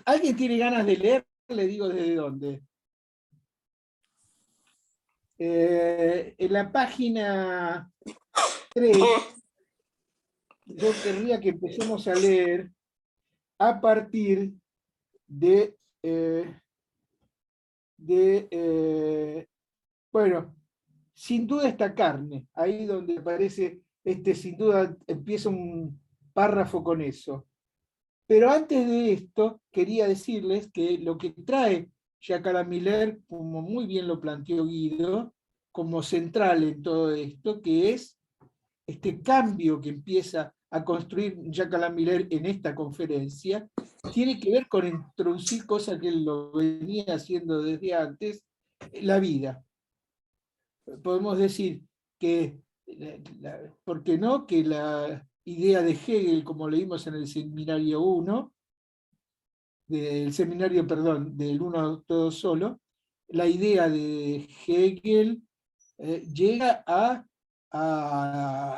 ¿Alguien tiene ganas de leer? Le digo desde dónde. En la página 3, yo querría que empecemos a leer a partir de, bueno, sin duda esta carne, ahí donde aparece, sin duda empieza un párrafo con eso. Pero antes de esto, quería decirles que lo que trae Jacques Miller, como muy bien lo planteó Guido, como central en todo esto, que es este cambio que empieza a construir Jacques Miller en esta conferencia, tiene que ver con introducir cosas que él lo venía haciendo desde antes, la vida. Podemos decir que, ¿por qué no?, que la idea de Hegel, como leímos en el seminario 1, del 1 todo solo, la idea de Hegel llega a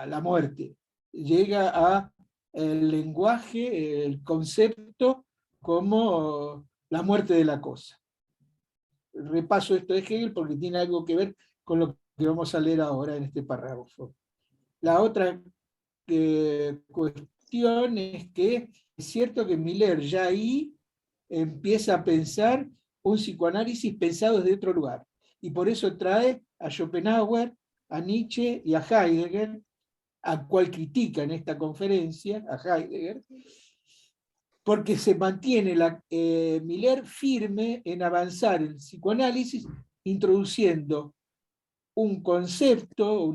la muerte, llega a el lenguaje, el concepto, como la muerte de la cosa. Repaso esto de Hegel porque tiene algo que ver con lo que vamos a leer ahora en este párrafo. La otra cuestión es que es cierto que Miller ya ahí empieza a pensar un psicoanálisis pensado desde otro lugar, y por eso trae a Schopenhauer, a Nietzsche y a Heidegger, a cual critica en esta conferencia, a Heidegger, porque se mantiene Miller firme en avanzar el psicoanálisis, introduciendo un concepto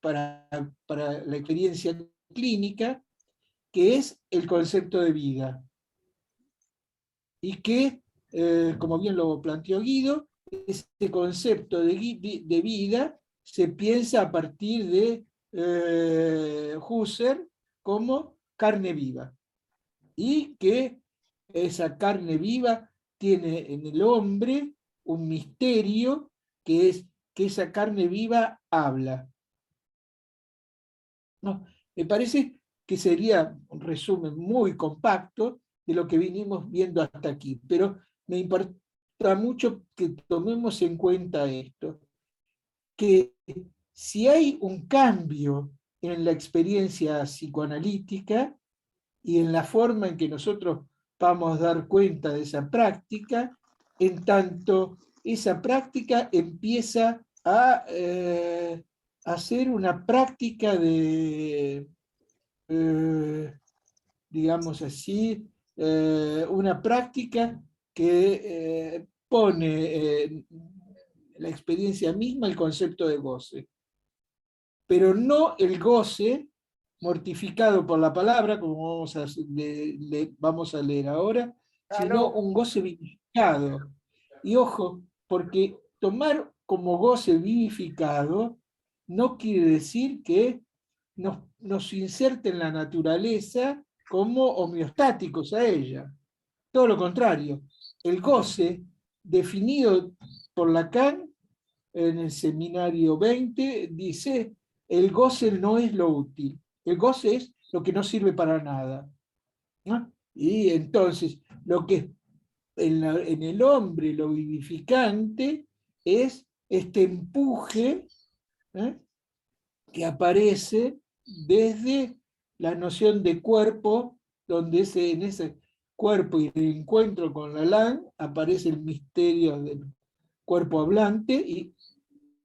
para la experiencia clínica, que es el concepto de vida. Y que, como bien lo planteó Guido, este concepto de vida se piensa a partir de Husserl como carne viva. Y que esa carne viva tiene en el hombre un misterio, que es que esa carne viva habla. No, me parece que sería un resumen muy compacto de lo que vinimos viendo hasta aquí, pero me importa mucho que tomemos en cuenta esto, que si hay un cambio en la experiencia psicoanalítica y en la forma en que nosotros vamos a dar cuenta de esa práctica, en tanto esa práctica empieza a hacer una práctica de, digamos así, una práctica que pone en la experiencia misma el concepto de goce, pero no el goce mortificado por la palabra, como vamos a leer ahora, sino un goce vivificado. Y ojo, porque tomar como goce vivificado no quiere decir que nos inserte en la naturaleza como homeostáticos a ella. Todo lo contrario. El goce, definido por Lacan en el seminario 20, dice: el goce no es lo útil, el goce es lo que no sirve para nada, ¿no? Y entonces, lo que es en el hombre lo vivificante es este empuje, ¿eh?, que aparece desde la noción de cuerpo, donde en ese cuerpo y el encuentro con la Lan aparece el misterio del cuerpo hablante, y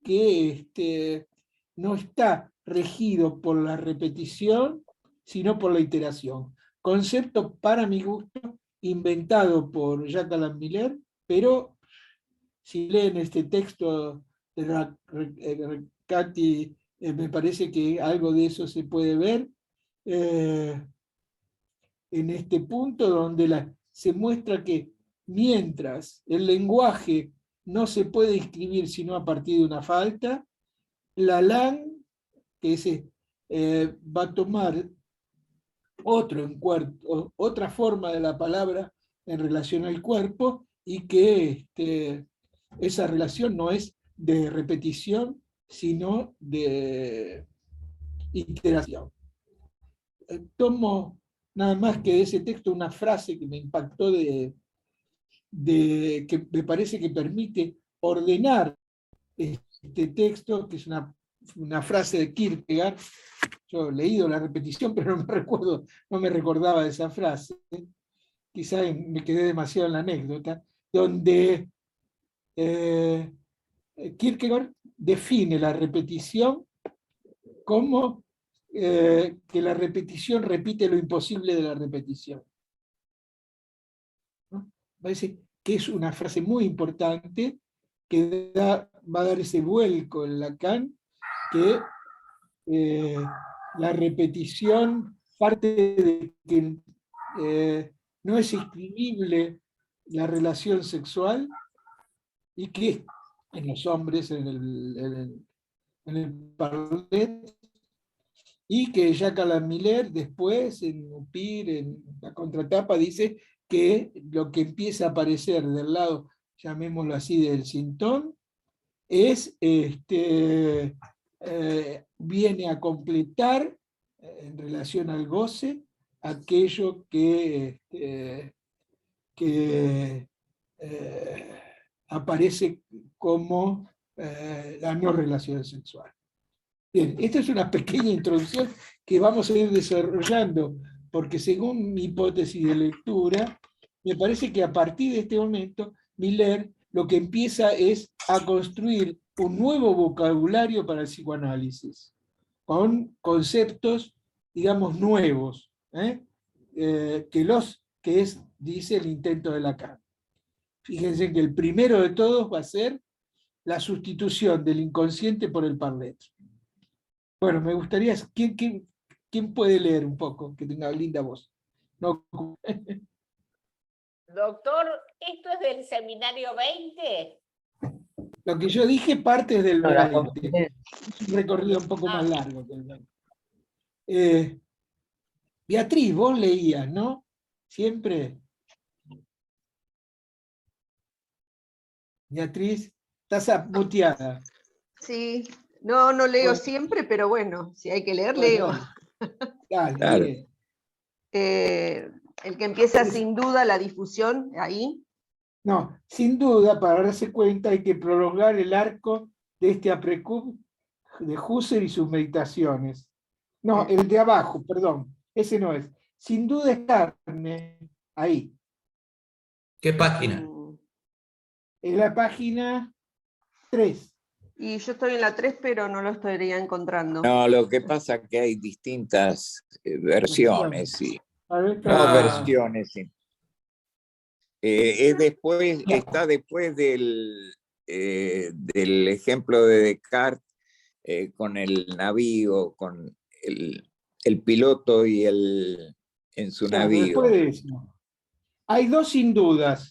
que no está regido por la repetición, sino por la iteración. Concepto, para mi gusto, inventado por Jacques Miller, pero si leen este texto de Riccati, me parece que algo de eso se puede ver en este punto donde se muestra que mientras el lenguaje no se puede escribir sino a partir de una falta, la LAN, que va a tomar otra forma de la palabra en relación al cuerpo, y que esa relación no es de repetición, sino de iteración. Tomo nada más que de ese texto una frase que me impactó que me parece que permite ordenar este texto, que es una frase de Kierkegaard. Yo he leído la repetición, pero no me recordaba de esa frase. Quizá me quedé demasiado en la anécdota, donde Kierkegaard define la repetición como que la repetición repite lo imposible de la repetición, ¿no? Parece que es una frase muy importante que va a dar ese vuelco en Lacan, que la repetición parte de que no es inscribible la relación sexual y que en los hombres, en el Parlet, y que Jacques Alain Miller después, en Upir, en la contratapa, dice que lo que empieza a aparecer del lado, llamémoslo así, del sintón, es, viene a completar, en relación al goce, aquello que aparece como la no relación sexual. Bien, esta es una pequeña introducción que vamos a ir desarrollando, porque según mi hipótesis de lectura, me parece que a partir de este momento, Miller lo que empieza es a construir un nuevo vocabulario para el psicoanálisis, con conceptos, digamos, nuevos, que es, dice, el intento de Lacan. Fíjense que el primero de todos va a ser la sustitución del inconsciente por el parlet. Bueno, me gustaría, ¿quién puede leer un poco? Que tenga linda voz. No. Doctor, ¿esto es del seminario 20? Lo que yo dije parte del 20. Es un recorrido un poco más largo que el 20. Beatriz, vos leías, ¿no? Siempre. Beatriz, estás muteada. Sí, no leo Bueno. siempre, pero bueno, si hay que leer, Bueno, leo. dale, Claro. lee. El que empieza sin duda la difusión, ahí. No, sin duda, para darse cuenta hay que prolongar el arco de este aprecub de Husserl y sus meditaciones. No, el de abajo, perdón, ese no es. Sin duda es carne, ahí. ¿Qué página? En la página 3. Y yo estoy en la 3, pero no lo estaría encontrando. No, lo que pasa es que hay distintas versiones. Sí. A ver, No, versiones, sí. Está después del ejemplo de Descartes con el navío, con el piloto y en su claro, navío. después de eso. Hay dos sin dudas.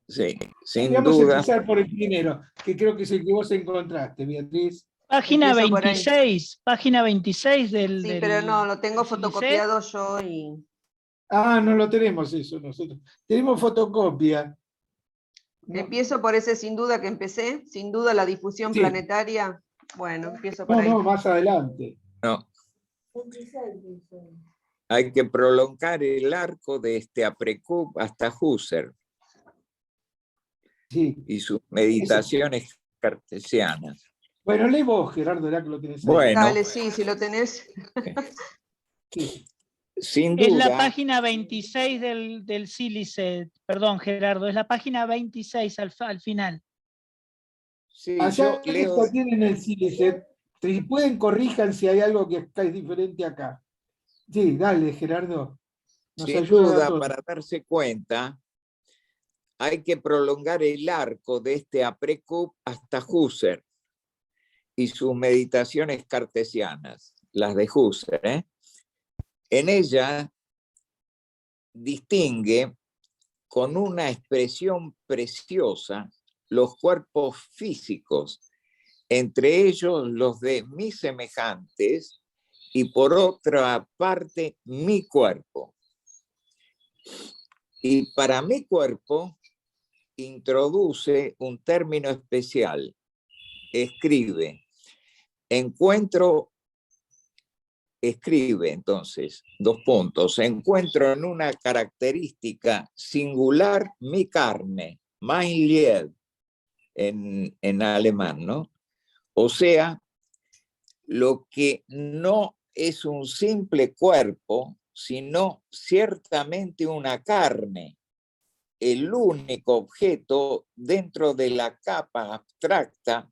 Sí, sin Vamos duda. a empezar por el primero, que creo que es el que vos encontraste, Beatriz. Página Empiezo por ahí. 26, página 26 del... Sí, del- pero no, lo tengo del fotocopiado yo y... Ah, no lo tenemos eso nosotros. Tenemos fotocopia. No, Empiezo por ese sin duda que empecé, sin duda la difusión Sí. planetaria. Bueno, empiezo por ahí. no, más adelante. No. Hay que prolongar el arco de este aprecub hasta Husserl Sí. y sus meditaciones cartesianas. Bueno, lee vos, Gerardo, ya que lo tenés ahí. Bueno. Dale, sí, si lo tenés. Sí. Sin Es la duda, página 26 del sílice, perdón Gerardo, es la página 26 al final. sí, Allá yo leo está, tienen el sílice. Si pueden, corrijan si hay algo que está diferente acá. Sí, dale, Gerardo. Nos sin ayuda a duda, todos. para darse cuenta, hay que prolongar el arco de este aprecub hasta Husserl y sus meditaciones cartesianas, las de Husserl. En ella distingue con una expresión preciosa los cuerpos físicos, entre ellos los de mis semejantes y por otra parte mi cuerpo. Y para mi cuerpo introduce un término especial. Escribe: encuentro escribe entonces, dos puntos, encuentro en una característica singular mi carne, mein Leib, en alemán, ¿no? O sea, lo que no es un simple cuerpo, sino ciertamente una carne, el único objeto dentro de la capa abstracta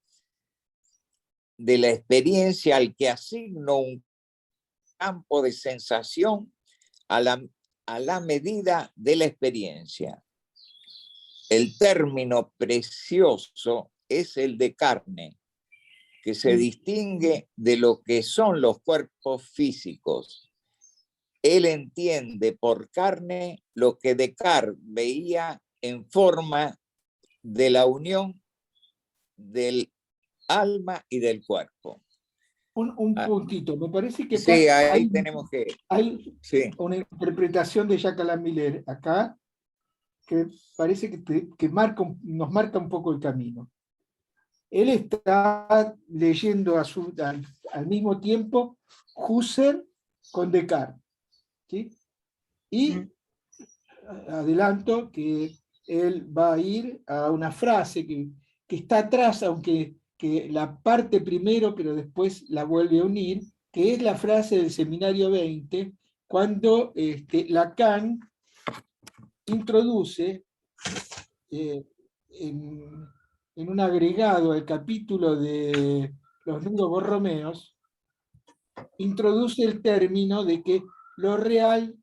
de la experiencia al que asigno un campo de sensación a la medida de la experiencia. El término precioso es el de carne, que se distingue de lo que son los cuerpos físicos. Él entiende por carne lo que Descartes veía en forma de la unión del alma y del cuerpo. Un puntito, me parece que Sí, ahí hay, tenemos que... hay Sí. una interpretación de Jacques Alain Miller acá que parece que nos marca un poco el camino. Él está leyendo al mismo tiempo Husserl con Descartes, ¿sí? Y adelanto que él va a ir a una frase que está atrás, aunque que la parte primero, pero después la vuelve a unir, que es la frase del Seminario 20, cuando Lacan introduce en un agregado al capítulo de los nudos borromeos, introduce el término de que lo real,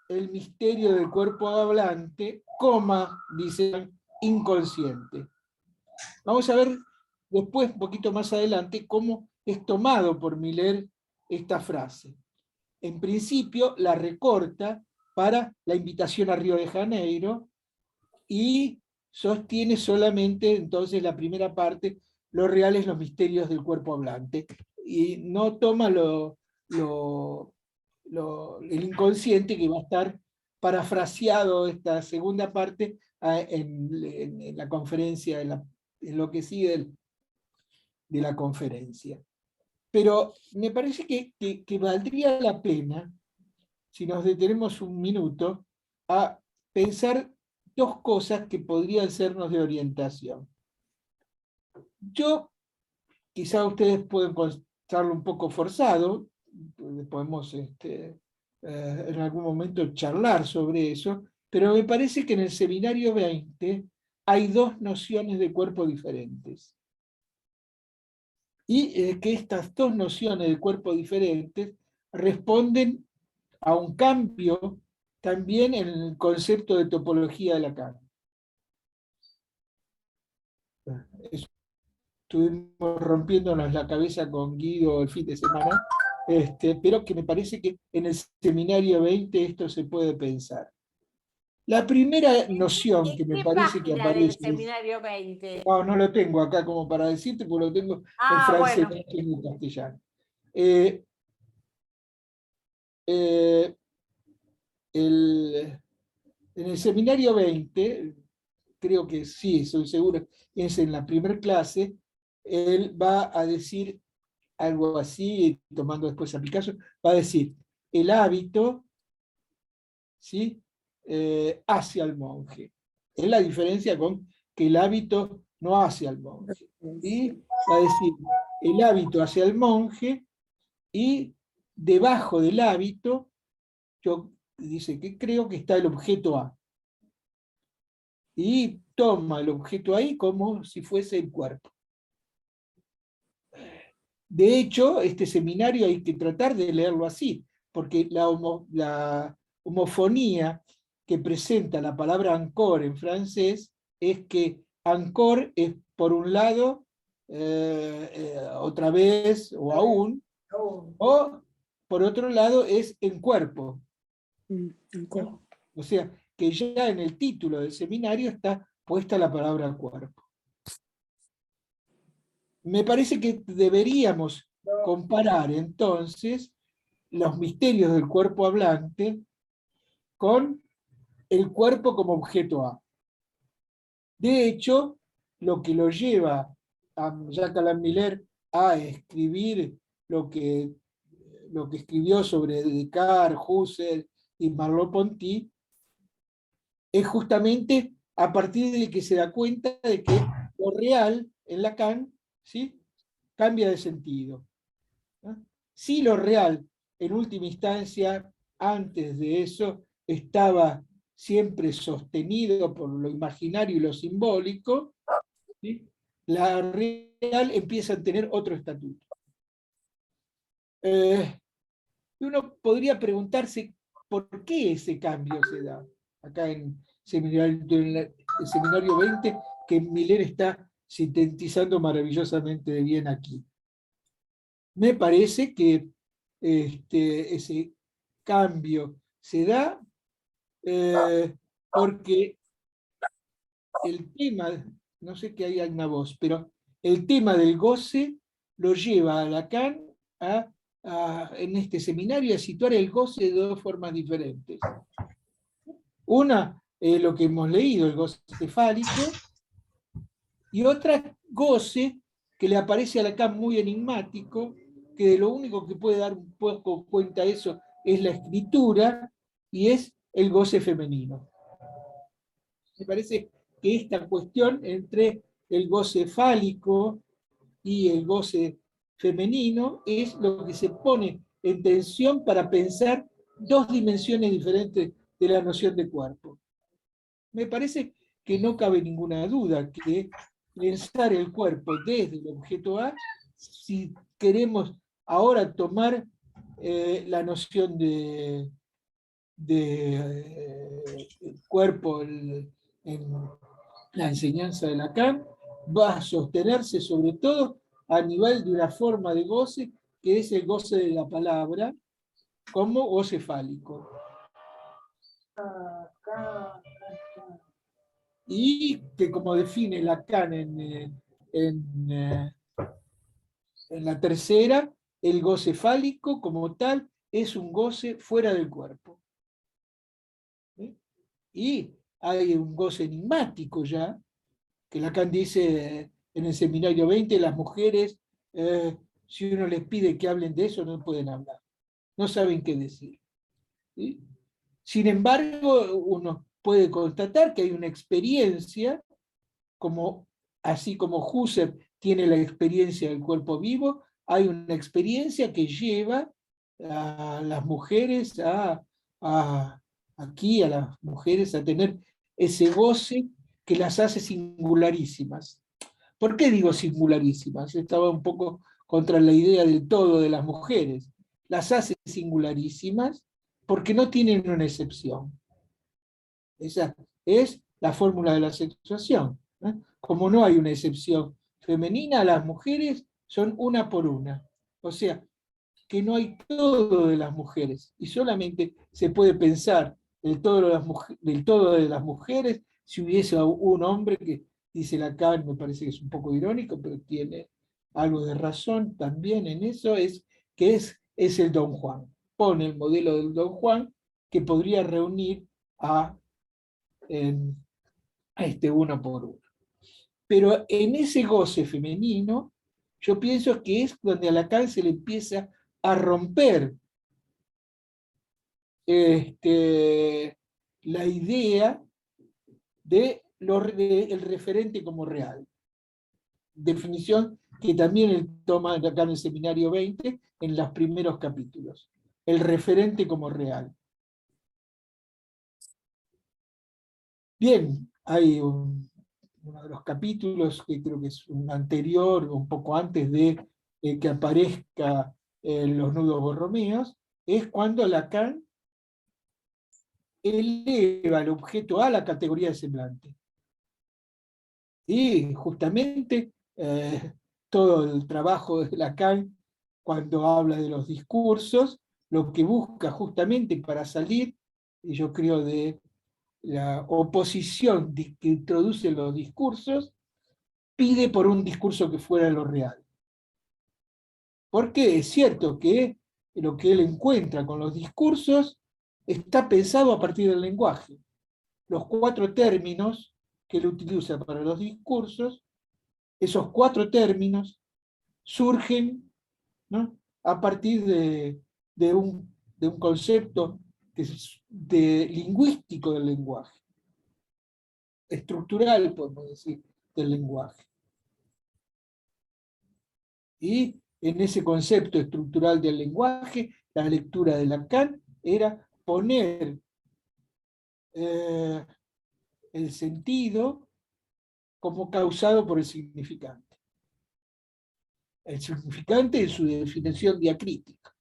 el misterio del cuerpo hablante, dice, inconsciente. Vamos a ver después, un poquito más adelante, cómo es tomado por Miller esta frase. En principio la recorta para la invitación a Río de Janeiro y sostiene solamente entonces la primera parte, los reales, los misterios del cuerpo hablante, y no toma el inconsciente, que va a estar parafraseado esta segunda parte en la conferencia, en lo que sigue de la conferencia. Pero me parece que valdría la pena, si nos detenemos un minuto, a pensar dos cosas que podrían sernos de orientación. Quizá ustedes pueden encontrarlo un poco forzado, podemos en algún momento charlar sobre eso, pero me parece que en el Seminario 20 hay dos nociones de cuerpo diferentes. Y que estas dos nociones de cuerpo diferentes responden a un cambio también en el concepto de topología de Lacan. Estuvimos rompiéndonos la cabeza con Guido el fin de semana, pero que me parece que en el Seminario 20 esto se puede pensar. La primera noción que me parece que aparece... del Seminario 20? No lo tengo acá como para decirte, porque lo tengo en francés, Bueno. y en castellano. En el Seminario 20, creo que sí, soy seguro, es en la primera clase, él va a decir algo así, tomando después a Picasso, va a decir, el hábito, ¿sí? Hacia el monje. Es la diferencia con que el hábito no hacia el monje. Y va a decir, el hábito hacia el monje, y debajo del hábito, dice que creo que está el objeto A. Y toma el objeto ahí como si fuese el cuerpo. De hecho, este seminario hay que tratar de leerlo así, porque la homofonía que presenta la palabra encore en francés es que encore es por un lado, otra vez, o aún, o por otro lado es en cuerpo. ¿No? O sea, que ya en el título del seminario está puesta la palabra cuerpo. Me parece que deberíamos comparar entonces los misterios del cuerpo hablante con el cuerpo como objeto A. De hecho, lo que lo lleva a Jacques Alain Miller a escribir lo que escribió sobre Descartes, Husserl y Merleau-Ponty, es justamente a partir de que se da cuenta de que lo real en Lacan, ¿sí?, cambia de sentido, ¿no? Si lo real, en última instancia, antes de eso, estaba siempre sostenido por lo imaginario y lo simbólico, ¿sí?, la real empieza a tener otro estatuto. Uno podría preguntarse por qué ese cambio se da. Acá en el seminario 20, que Miller está sintetizando maravillosamente bien aquí. Me parece que ese cambio se da porque el tema, no sé que hay una voz, pero el tema del goce lo lleva a Lacan en este seminario a situar el goce de dos formas diferentes. Una, lo que hemos leído, el goce fálico, y otra, goce que le aparece a Lacan muy enigmático, que de lo único que puede dar un poco cuenta eso es la escritura, y es el goce femenino. Me parece que esta cuestión entre el goce fálico y el goce femenino es lo que se pone en tensión para pensar dos dimensiones diferentes de la noción de cuerpo. Me parece que no cabe ninguna duda que pensar el cuerpo desde el objeto A, si queremos ahora tomar la noción de cuerpo en la enseñanza de Lacan, va a sostenerse sobre todo a nivel de una forma de goce, que es el goce de la palabra, como goce fálico. Y que, como define Lacan en la tercera, el goce fálico como tal es un goce fuera del cuerpo. ¿Sí? Y hay un goce enigmático ya, que Lacan dice en el seminario 20, las mujeres, si uno les pide que hablen de eso, no pueden hablar, no saben qué decir. ¿Sí? Sin embargo, uno puede constatar que hay una experiencia, así como Husserl tiene la experiencia del cuerpo vivo, hay una experiencia que lleva a las mujeres aquí a las mujeres a tener ese goce que las hace singularísimas. ¿Por qué digo singularísimas? Estaba un poco contra la idea del todo de las mujeres. Las hace singularísimas porque no tienen una excepción. Esa es la fórmula de la sexuación. Como no hay una excepción femenina, las mujeres son una por una. O sea, que no hay todo de las mujeres, y solamente se puede pensar del todo de las mujeres si hubiese un hombre que, dice Lacan, me parece que es un poco irónico, pero tiene algo de razón también en eso, que es el Don Juan. Pone el modelo del Don Juan que podría reunir a este uno por uno. Pero en ese goce femenino, yo pienso que es donde a Lacan se le empieza a romper la idea del referente como real. Definición que también él toma acá en el seminario 20, en los primeros capítulos. El referente como real. Bien, hay uno de los capítulos que creo que es un anterior, un poco antes de que aparezca los nudos borromeos, es cuando Lacan eleva el objeto a la categoría de semblante. Y justamente todo el trabajo de Lacan, cuando habla de los discursos, lo que busca justamente para salir, y yo creo de la oposición que introduce los discursos, pide por un discurso que fuera lo real. Porque es cierto que lo que él encuentra con los discursos está pensado a partir del lenguaje. Los 4 términos que él utiliza para los discursos esos 4 términos surgen, ¿no?, a partir de un concepto lingüístico del lenguaje, estructural, podemos decir, del lenguaje. Y en ese concepto estructural del lenguaje, la lectura de Lacan era poner el sentido como causado por el significante. El significante en su definición diacrítica,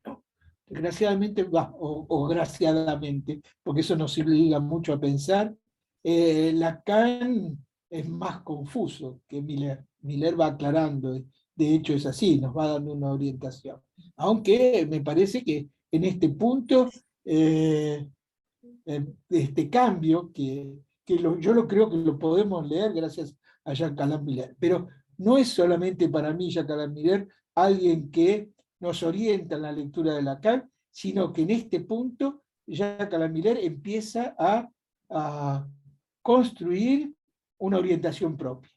¿no? Desgraciadamente, o graciadamente, porque eso nos obliga mucho a pensar, Lacan es más confuso que Miller. Miller va aclarando, de hecho es así, nos va dando una orientación. Aunque me parece que en este punto, este cambio, yo lo creo que lo podemos leer gracias a Jacques-Alain Miller, pero no es solamente para mí Jacques-Alain Miller alguien que nos orienta en la lectura de Lacan, sino que en este punto Jacques-Alain Miller empieza a construir una orientación propia,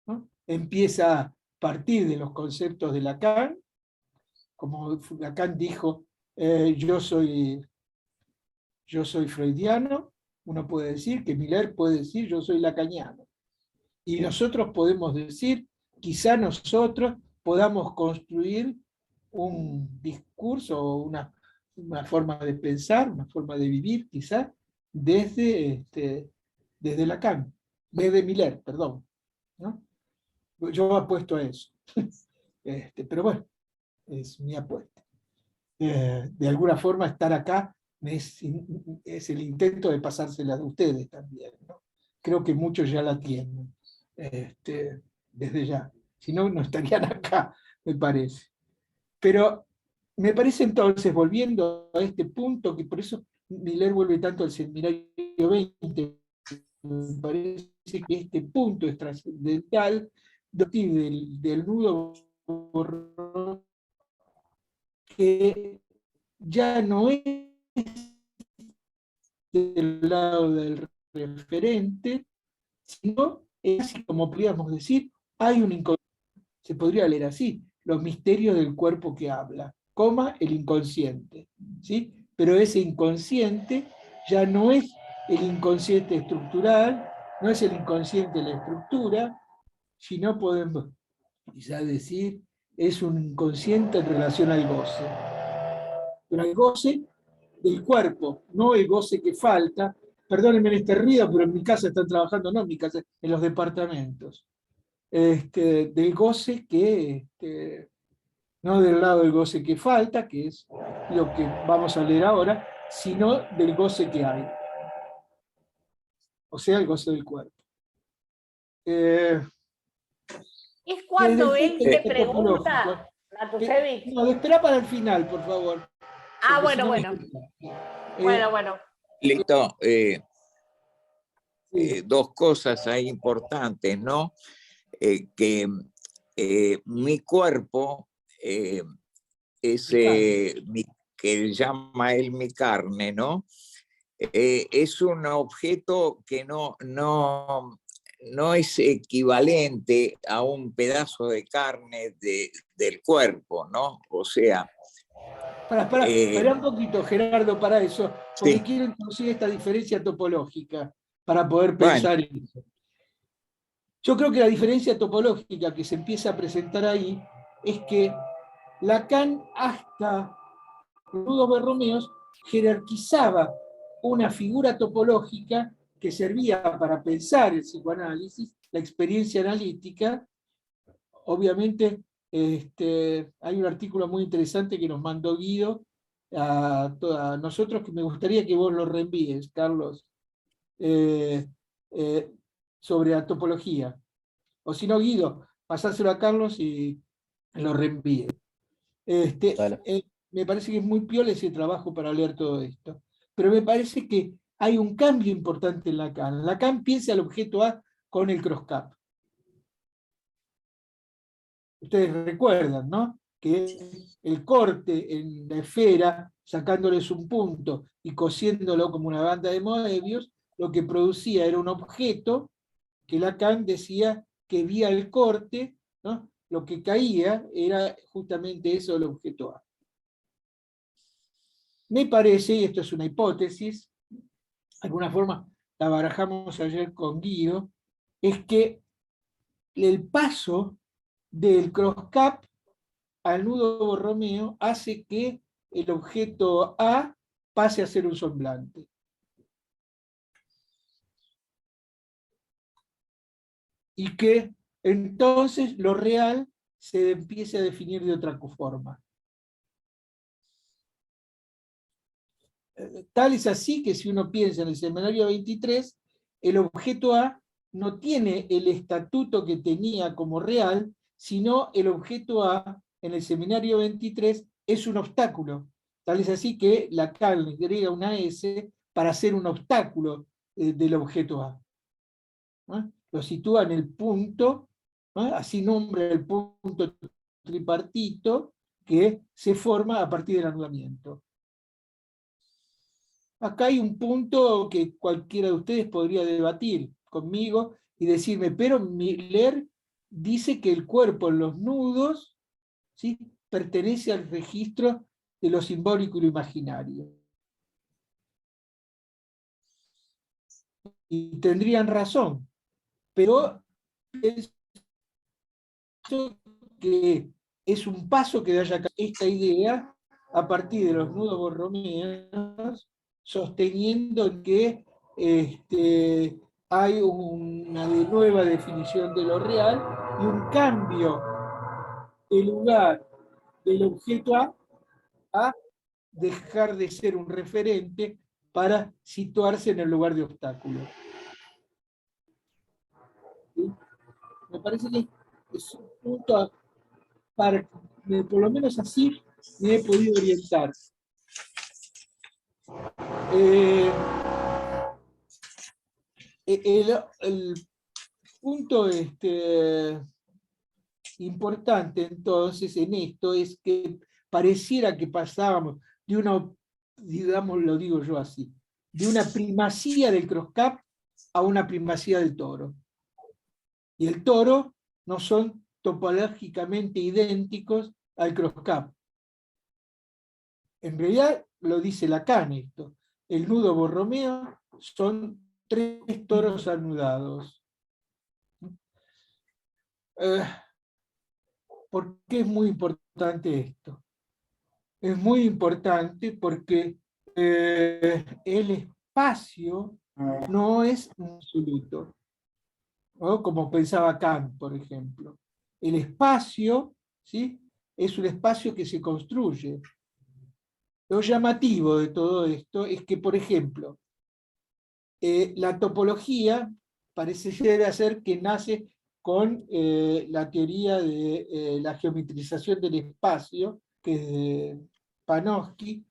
¿no? Empieza a partir de los conceptos de Lacan, como Lacan dijo, yo soy freudiano, uno puede decir que Miller puede decir yo soy lacaniano. Y nosotros podemos decir, quizá nosotros podamos construir un discurso o una forma de pensar, una forma de vivir, quizá, desde Lacan, desde Miller, perdón, ¿no? Yo apuesto a eso. Pero bueno, es mi apuesta. De alguna forma estar acá es el intento de pasársela a ustedes también, ¿no? Creo que muchos ya la tienen, desde ya. Si no, no estarían acá, me parece. Pero me parece entonces, volviendo a este punto, que por eso Miller vuelve tanto al seminario 20, me parece que este punto es trascendental del nudo que ya no es del lado del referente, sino es así como podríamos decir, hay un inconsciente, se podría leer así, los misterios del cuerpo que habla, el inconsciente, ¿sí? Pero ese inconsciente ya no es el inconsciente estructural, no es el inconsciente de la estructura, sino podemos quizá decir, es un inconsciente en relación al goce. Pero al goce del cuerpo, no el goce que falta. Perdónenme en este ruido, pero en mi casa están trabajando, no en mi casa, en los departamentos. Del goce que, no del lado del goce que falta, que es lo que vamos a leer ahora, sino del goce que hay. O sea, el goce del cuerpo. Es cuando él te pregunta, Matusevich. No, espera para el final, por favor. Ah, bueno. Bueno. Listo. Dos cosas ahí importantes, ¿no? Que mi cuerpo es que llama él mi carne, ¿no? Es un objeto que no es equivalente a un pedazo de carne del cuerpo, ¿no? O sea... Espera un poquito, Gerardo, para eso, porque sí. quiero introducir esta diferencia topológica para poder pensar en eso. Yo creo que la diferencia topológica que se empieza a presentar ahí es que Lacan, hasta Rudo Berromeos, jerarquizaba una figura topológica que servía para pensar el psicoanálisis, la experiencia analítica. Obviamente, hay un artículo muy interesante que nos mandó Guido a nosotros, que me gustaría que vos lo reenvíes, Carlos, sobre la topología. O si no, Guido, pasáselo a Carlos y lo reenvíe. Me parece que es muy piola ese trabajo para leer todo esto. Pero me parece que hay un cambio importante en Lacan. Lacan piensa al objeto A con el cross-cap. Ustedes recuerdan, ¿no? Que el corte en la esfera, sacándoles un punto y cosiéndolo como una banda de Moebius, lo que producía era un objeto que Lacan decía que vía el corte, ¿no?, lo que caía era justamente eso, el objeto A. Me parece, y esto es una hipótesis, de alguna forma la barajamos ayer con Guido, es que el paso del cross-cap al nudo Borromeo hace que el objeto A pase a ser un semblante. Y que entonces lo real se empiece a definir de otra forma. Tal es así que si uno piensa en el semanario 23, el objeto A no tiene el estatuto que tenía como real, sino el objeto A en el seminario 23 es un obstáculo. Tal es así que Lacan le agrega una S para hacer un obstáculo del objeto A. ¿No? Lo sitúa en el punto, ¿no?, así nombra el punto tripartito que se forma a partir del anulamiento. Acá hay un punto que cualquiera de ustedes podría debatir conmigo y decirme, pero Miller dice que el cuerpo en los nudos, ¿sí?, pertenece al registro de lo simbólico y lo imaginario. Y tendrían razón, pero pienso que es un paso que haya esta idea a partir de los nudos borromeos, sosteniendo que hay una nueva definición de lo real y un cambio de lugar del objeto a dejar de ser un referente para situarse en el lugar de obstáculo. ¿Sí? Me parece que es un punto para, por lo menos así, me he podido orientar. El punto importante entonces en esto es que pareciera que pasábamos de una, digamos, lo digo yo así, de una primacía del cross-cap a una primacía del toro. Y el toro no son topológicamente idénticos al cross-cap. En realidad lo dice Lacan esto. El nudo Borromeo son 3 toros anudados. ¿Por qué es muy importante esto? Es muy importante porque el espacio no es absoluto, ¿no?, como pensaba Kant, por ejemplo. El espacio, ¿sí?, es un espacio que se construye. Lo llamativo de todo esto es que, por ejemplo, la topología parece ser que nace con la teoría de la geometrización del espacio, que es de Panofsky,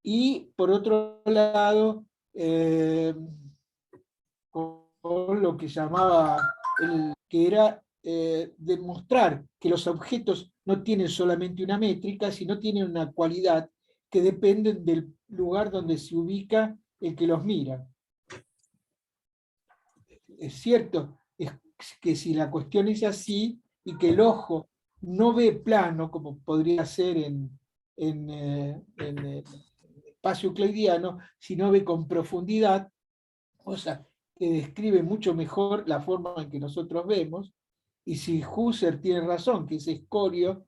y por otro lado, con lo que llamaba, que era demostrar que los objetos no tienen solamente una métrica, sino tienen una cualidad que dependen del lugar donde se ubica el que los mira. Es cierto, es que si la cuestión es así, y que el ojo no ve plano, como podría ser en el espacio euclidiano, sino ve con profundidad, cosa que describe mucho mejor la forma en que nosotros vemos, y si Husserl tiene razón, que ese escorio,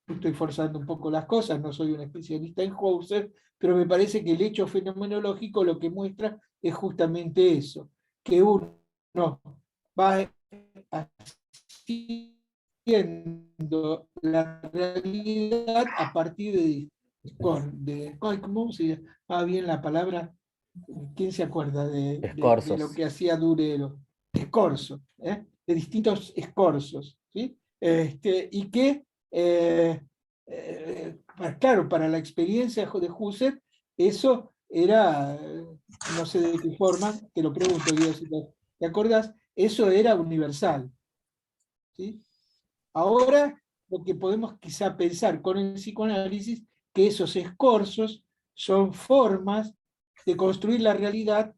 estoy forzando un poco las cosas, no soy un especialista en Husserl, pero me parece que el hecho fenomenológico lo que muestra es justamente eso, que uno va haciendo la realidad a partir ¿cómo se llama bien la palabra? ¿Quién se acuerda de lo que hacía Durero? Escorzo, de distintos escorzos, ¿sí? Y que, claro, para la experiencia de Husserl, eso era, no sé de qué forma, te lo pregunto, Guido, si te acordás, eso era universal, ¿sí? Ahora, lo que podemos quizá pensar con el psicoanálisis, que esos escorzos son formas de construir la realidad,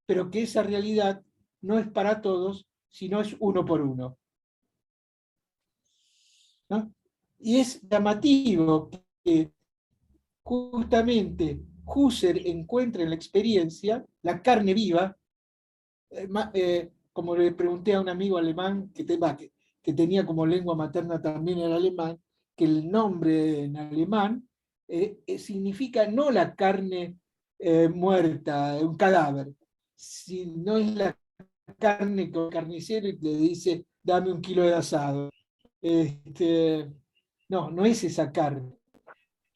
pero que esa realidad no es para todos, sino es uno por uno. ¿No? Y es llamativo que justamente Husserl encuentra en la experiencia la carne viva, como le pregunté a un amigo alemán que tenía como lengua materna también el alemán, que el nombre en alemán significa no la carne muerta, un cadáver, sino es la carne que el carnicero y le dice, dame 1 kilo de asado. No, no es esa carne.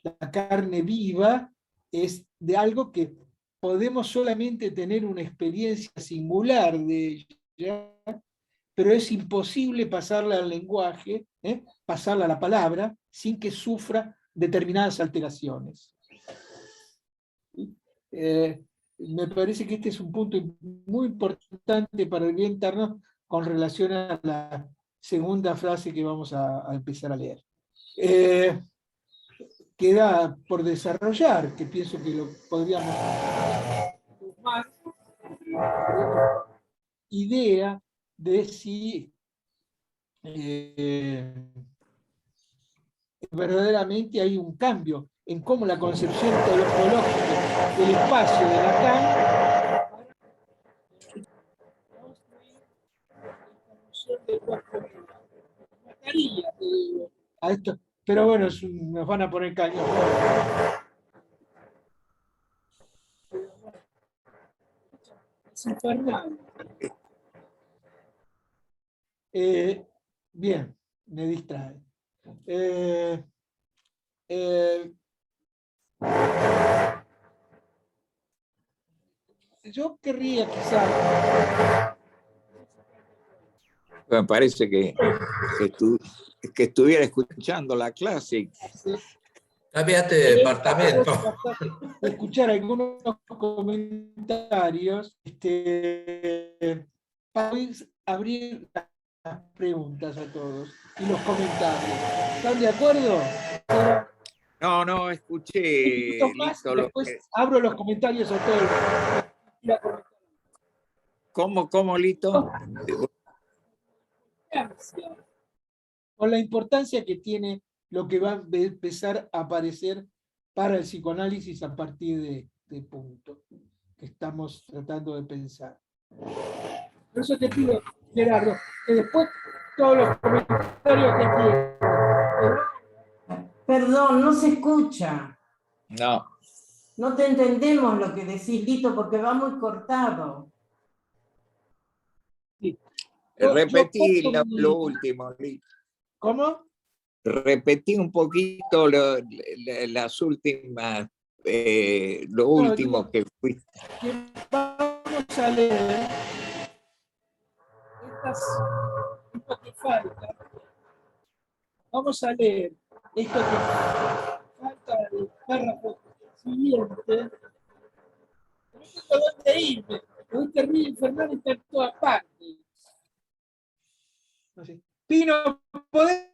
La carne viva es de algo que podemos solamente tener una experiencia singular de ella, pero es imposible pasarla al lenguaje, pasarla a la palabra, sin que sufra determinadas alteraciones. Me parece que este es un punto muy importante para orientarnos con relación a la segunda frase que vamos a empezar a leer. Queda por desarrollar, que pienso que lo podríamos más idea de si verdaderamente hay un cambio en cómo la concepción teológica del espacio de Lacan a esto, pero bueno, nos van a poner caños. Es infernal. Bien, me distrae. Yo querría quizás... Me parece que estuviera escuchando la clase. Cambiate de departamento. Escuchar algunos comentarios para abrir las preguntas a todos y los comentarios. ¿Están de acuerdo? No, escuché. Más, Lito, después abro los comentarios a todos. ¿Cómo, Lito? Con la importancia que tiene lo que va a empezar a aparecer para el psicoanálisis a partir de este punto que estamos tratando de pensar. Por eso te pido, Gerardo, que después todos los comentarios que quieras. Perdón, no se escucha. No. No te entendemos lo que decís, Lito, porque va muy cortado. Sí. Repetí lo último, Lito. ¿Cómo? Repetí un poquito las últimas, lo último que fuiste. Vamos a leer esto que falta. Vamos a leer esto que falta del párrafo siguiente. No tengo dónde irme. Este río infernal está en todas partes. No sé. Pino, ¿podés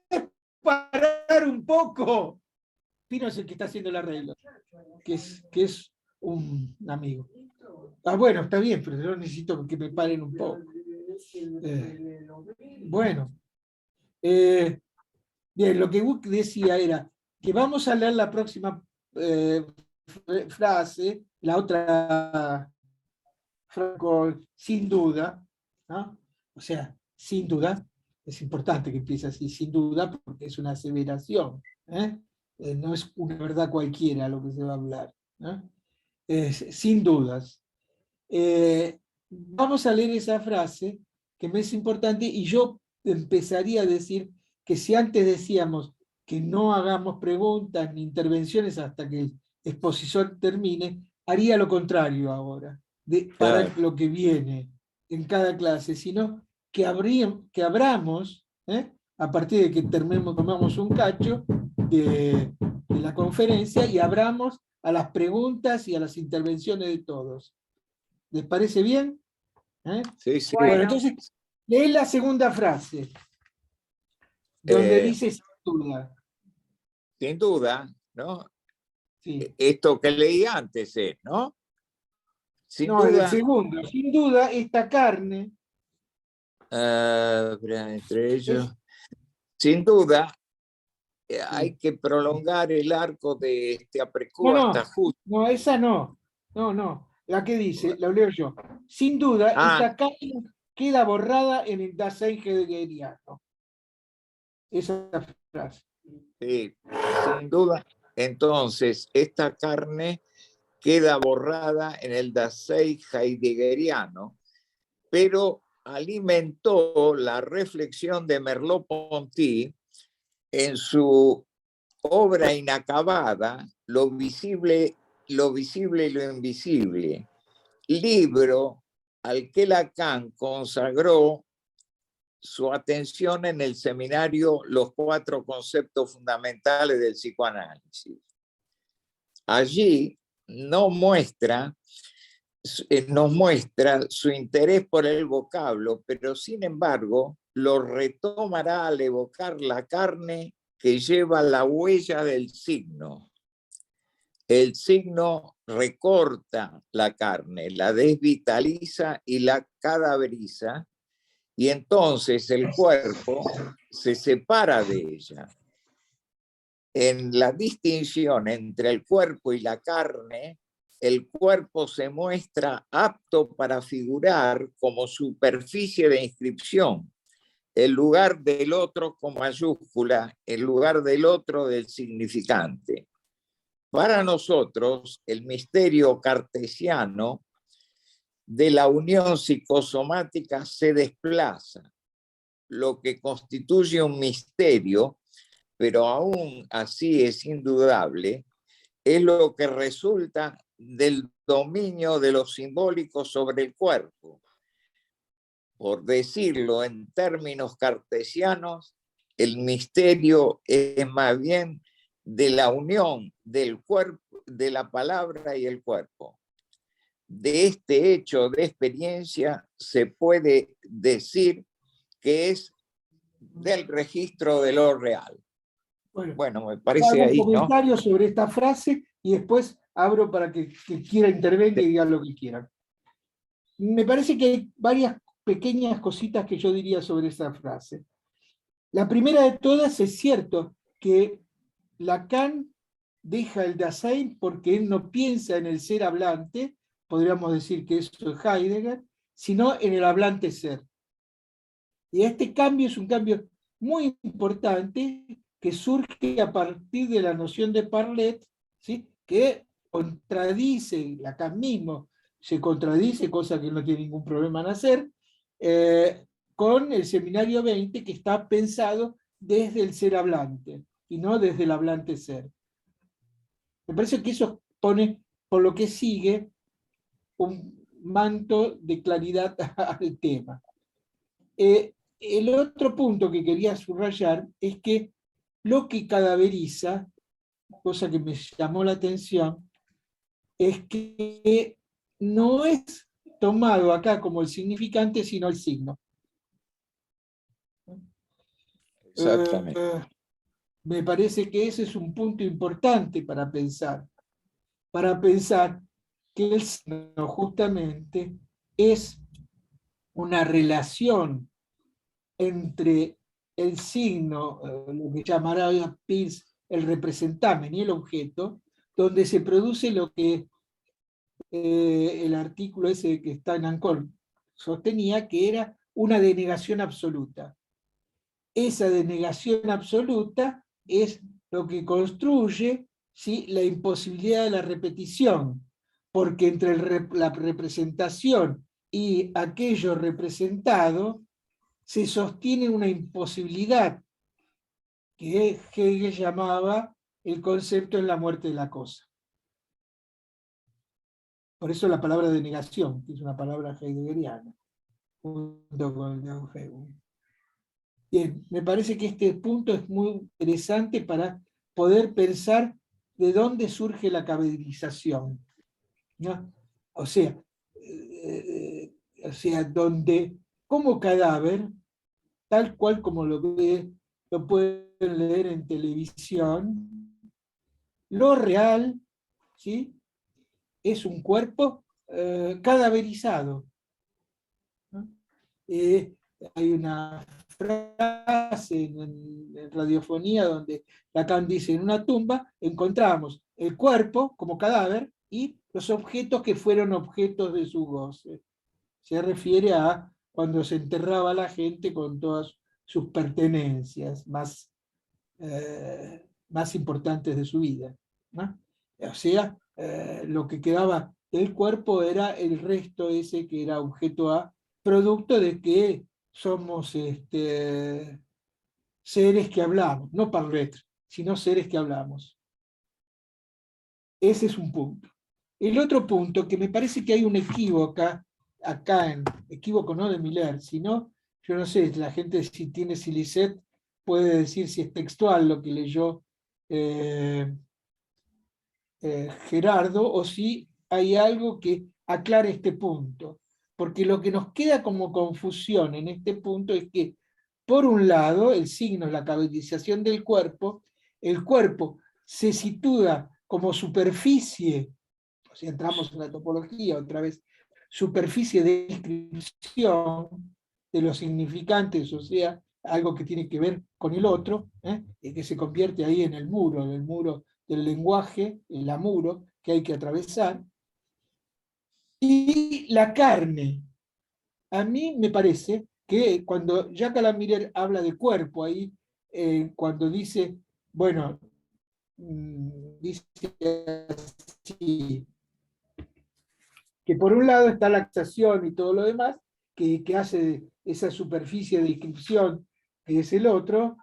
parar un poco? Pino es el que está haciendo el arreglo, que es un amigo. Bueno, está bien, pero yo necesito que me paren un poco. Bueno. Bien, lo que Buck decía era que vamos a leer la próxima frase, la otra, Franco, sin duda, ¿no? O sea, sin duda, es importante que empiece así, sin duda, porque es una aseveración, no es una verdad cualquiera lo que se va a hablar, ¿no? Sin dudas. Vamos a leer esa frase, que me es importante, y yo empezaría a decir que si antes decíamos que no hagamos preguntas ni intervenciones hasta que el expositor termine, haría lo contrario ahora, para lo que viene en cada clase, sino que abramos, a partir de que tomamos un cacho de la conferencia y abramos a las preguntas y a las intervenciones de todos. ¿Les parece bien? Sí, sí. Bueno, entonces, lee la segunda frase, donde dice sin duda. Sin duda, ¿no? Sí. Esto que leí antes, ¿no? Sin No, duda. el segundo. Sin duda, esta carne Entre ellos, sin duda, hay que prolongar el arco de este aprecú No, hasta justo. no, esa no. No. La que dice, lo leo yo. Sin duda, esta carne queda borrada en el Dasein heideggeriano. Esa frase. Sí, sin duda. Entonces, esta carne queda borrada en el Dasein heideggeriano, pero alimentó la reflexión de Merleau-Ponty en su obra inacabada, Lo visible y lo invisible, libro al que Lacan consagró su atención en el seminario Los 4 conceptos fundamentales del psicoanálisis. Allí nos muestra su interés por el vocablo, pero sin embargo lo retomará al evocar la carne que lleva la huella del signo. El signo recorta la carne, la desvitaliza y la cadaveriza, y entonces el cuerpo se separa de ella. En la distinción entre el cuerpo y la carne, el cuerpo se muestra apto para figurar como superficie de inscripción, el lugar del otro con mayúscula, el lugar del otro del significante. Para nosotros, el misterio cartesiano de la unión psicosomática se desplaza, lo que constituye un misterio, pero aún así es indudable, es lo que resulta del dominio de lo simbólico sobre el cuerpo. Por decirlo en términos cartesianos, el misterio es más bien de la unión del cuerpo, de la palabra y el cuerpo. De este hecho de experiencia se puede decir que es del registro de lo real. Bueno, me parece ahí, un comentario sobre esta frase y después abro para que quiera intervenir y diga lo que quieran. Me parece que hay varias pequeñas cositas que yo diría sobre esa frase. La primera de todas, es cierto que Lacan deja el Dasein porque él no piensa en el ser hablante, podríamos decir que eso es Heidegger, sino en el hablante ser. Y este cambio es un cambio muy importante que surge a partir de la noción de Parlet, ¿sí? Que contradice, Lacan mismo se contradice, cosa que no tiene ningún problema en hacer, con el seminario 20 que está pensado desde el ser hablante y no desde el hablante ser. Me parece que eso pone, por lo que sigue, un manto de claridad al tema. El otro punto que quería subrayar es que lo que cadaveriza, cosa que me llamó la atención, es que no es tomado acá como el significante, sino el signo. Exactamente. Me parece que ese es un punto importante para pensar que el signo justamente es una relación entre el signo, lo que llamará Peirce el representamen y el objeto, donde se produce lo que el artículo ese que está en Ancón sostenía, que era una denegación absoluta. Esa denegación absoluta es lo que construye, ¿sí?, la imposibilidad de la repetición, porque entre la representación y aquello representado se sostiene una imposibilidad que Hegel llamaba el concepto en la muerte de la cosa. Por eso la palabra denegación, que es una palabra heideggeriana, junto con el de Hegel. Bien, me parece que este punto es muy interesante para poder pensar de dónde surge la cadaverización, ¿no? O sea, donde como cadáver, tal cual como lo pueden leer en televisión, lo real, ¿sí?, es un cuerpo cadaverizado, ¿no? hay una frase en radiofonía donde Lacan dice: en una tumba encontramos el cuerpo como cadáver y los objetos que fueron objetos de su goce. Se refiere a cuando se enterraba a la gente con todas sus pertenencias más importantes de su vida, ¿no? O sea, lo que quedaba del cuerpo era el resto ese que era objeto A, producto de que somos seres que hablamos, no parler, sino seres que hablamos. Ese es un punto. El otro punto, que me parece que hay un equívoco acá equívoco no de Miller, sino, yo no sé, la gente si tiene Silicet puede decir si es textual lo que leyó Gerardo, o si hay algo que aclare este punto. Porque lo que nos queda como confusión en este punto es que, por un lado, el signo es la categorización del cuerpo, el cuerpo se sitúa como superficie, o sea, entramos en la topología otra vez, superficie de descripción de los significantes, o sea, algo que tiene que ver con el otro, y que se convierte ahí en el muro del lenguaje, el amuro que hay que atravesar. Y la carne. A mí me parece que cuando Jacques Alain Miller habla de cuerpo ahí, cuando dice, bueno, dice así, que por un lado está la acción y todo lo demás, que hace esa superficie de inscripción, que es el otro,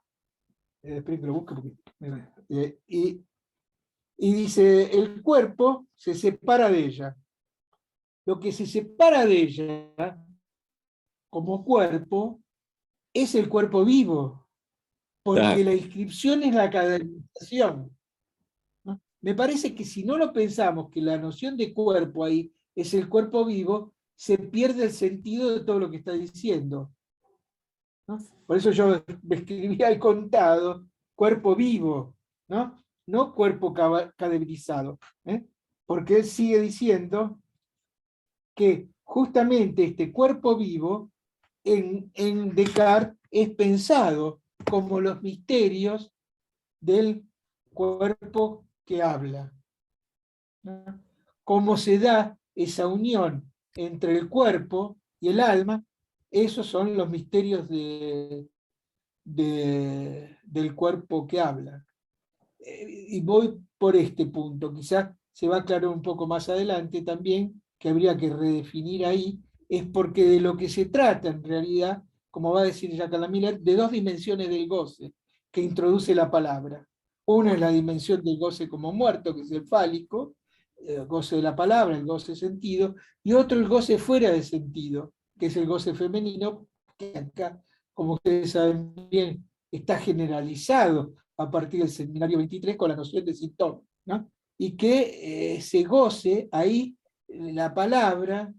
esperen que lo busque porque y dice, el cuerpo se separa de ella. Lo que se separa de ella como cuerpo es el cuerpo vivo, porque la inscripción es la canonización, ¿no? Me parece que si no lo pensamos, que la noción de cuerpo ahí es el cuerpo vivo, se pierde el sentido de todo lo que está diciendo, ¿no? Por eso yo me escribí al contado, cuerpo vivo, ¿no? No cuerpo cadeverizado, porque él sigue diciendo que justamente este cuerpo vivo en Descartes es pensado como los misterios del cuerpo que habla, ¿no? Cómo se da esa unión entre el cuerpo y el alma, esos son los misterios del cuerpo que habla. Y voy por este punto, quizás se va a aclarar un poco más adelante también, que habría que redefinir ahí, es porque de lo que se trata en realidad, como va a decir Jacques Alain Miller, de dos dimensiones del goce que introduce la palabra. Una es la dimensión del goce como muerto, que es el fálico, el goce de la palabra, el goce sentido, y otro el goce fuera de sentido, que es el goce femenino, que acá, como ustedes saben bien, está generalizado a partir del seminario 23 con la noción de síntoma, ¿no? Y que se goce ahí, la palabra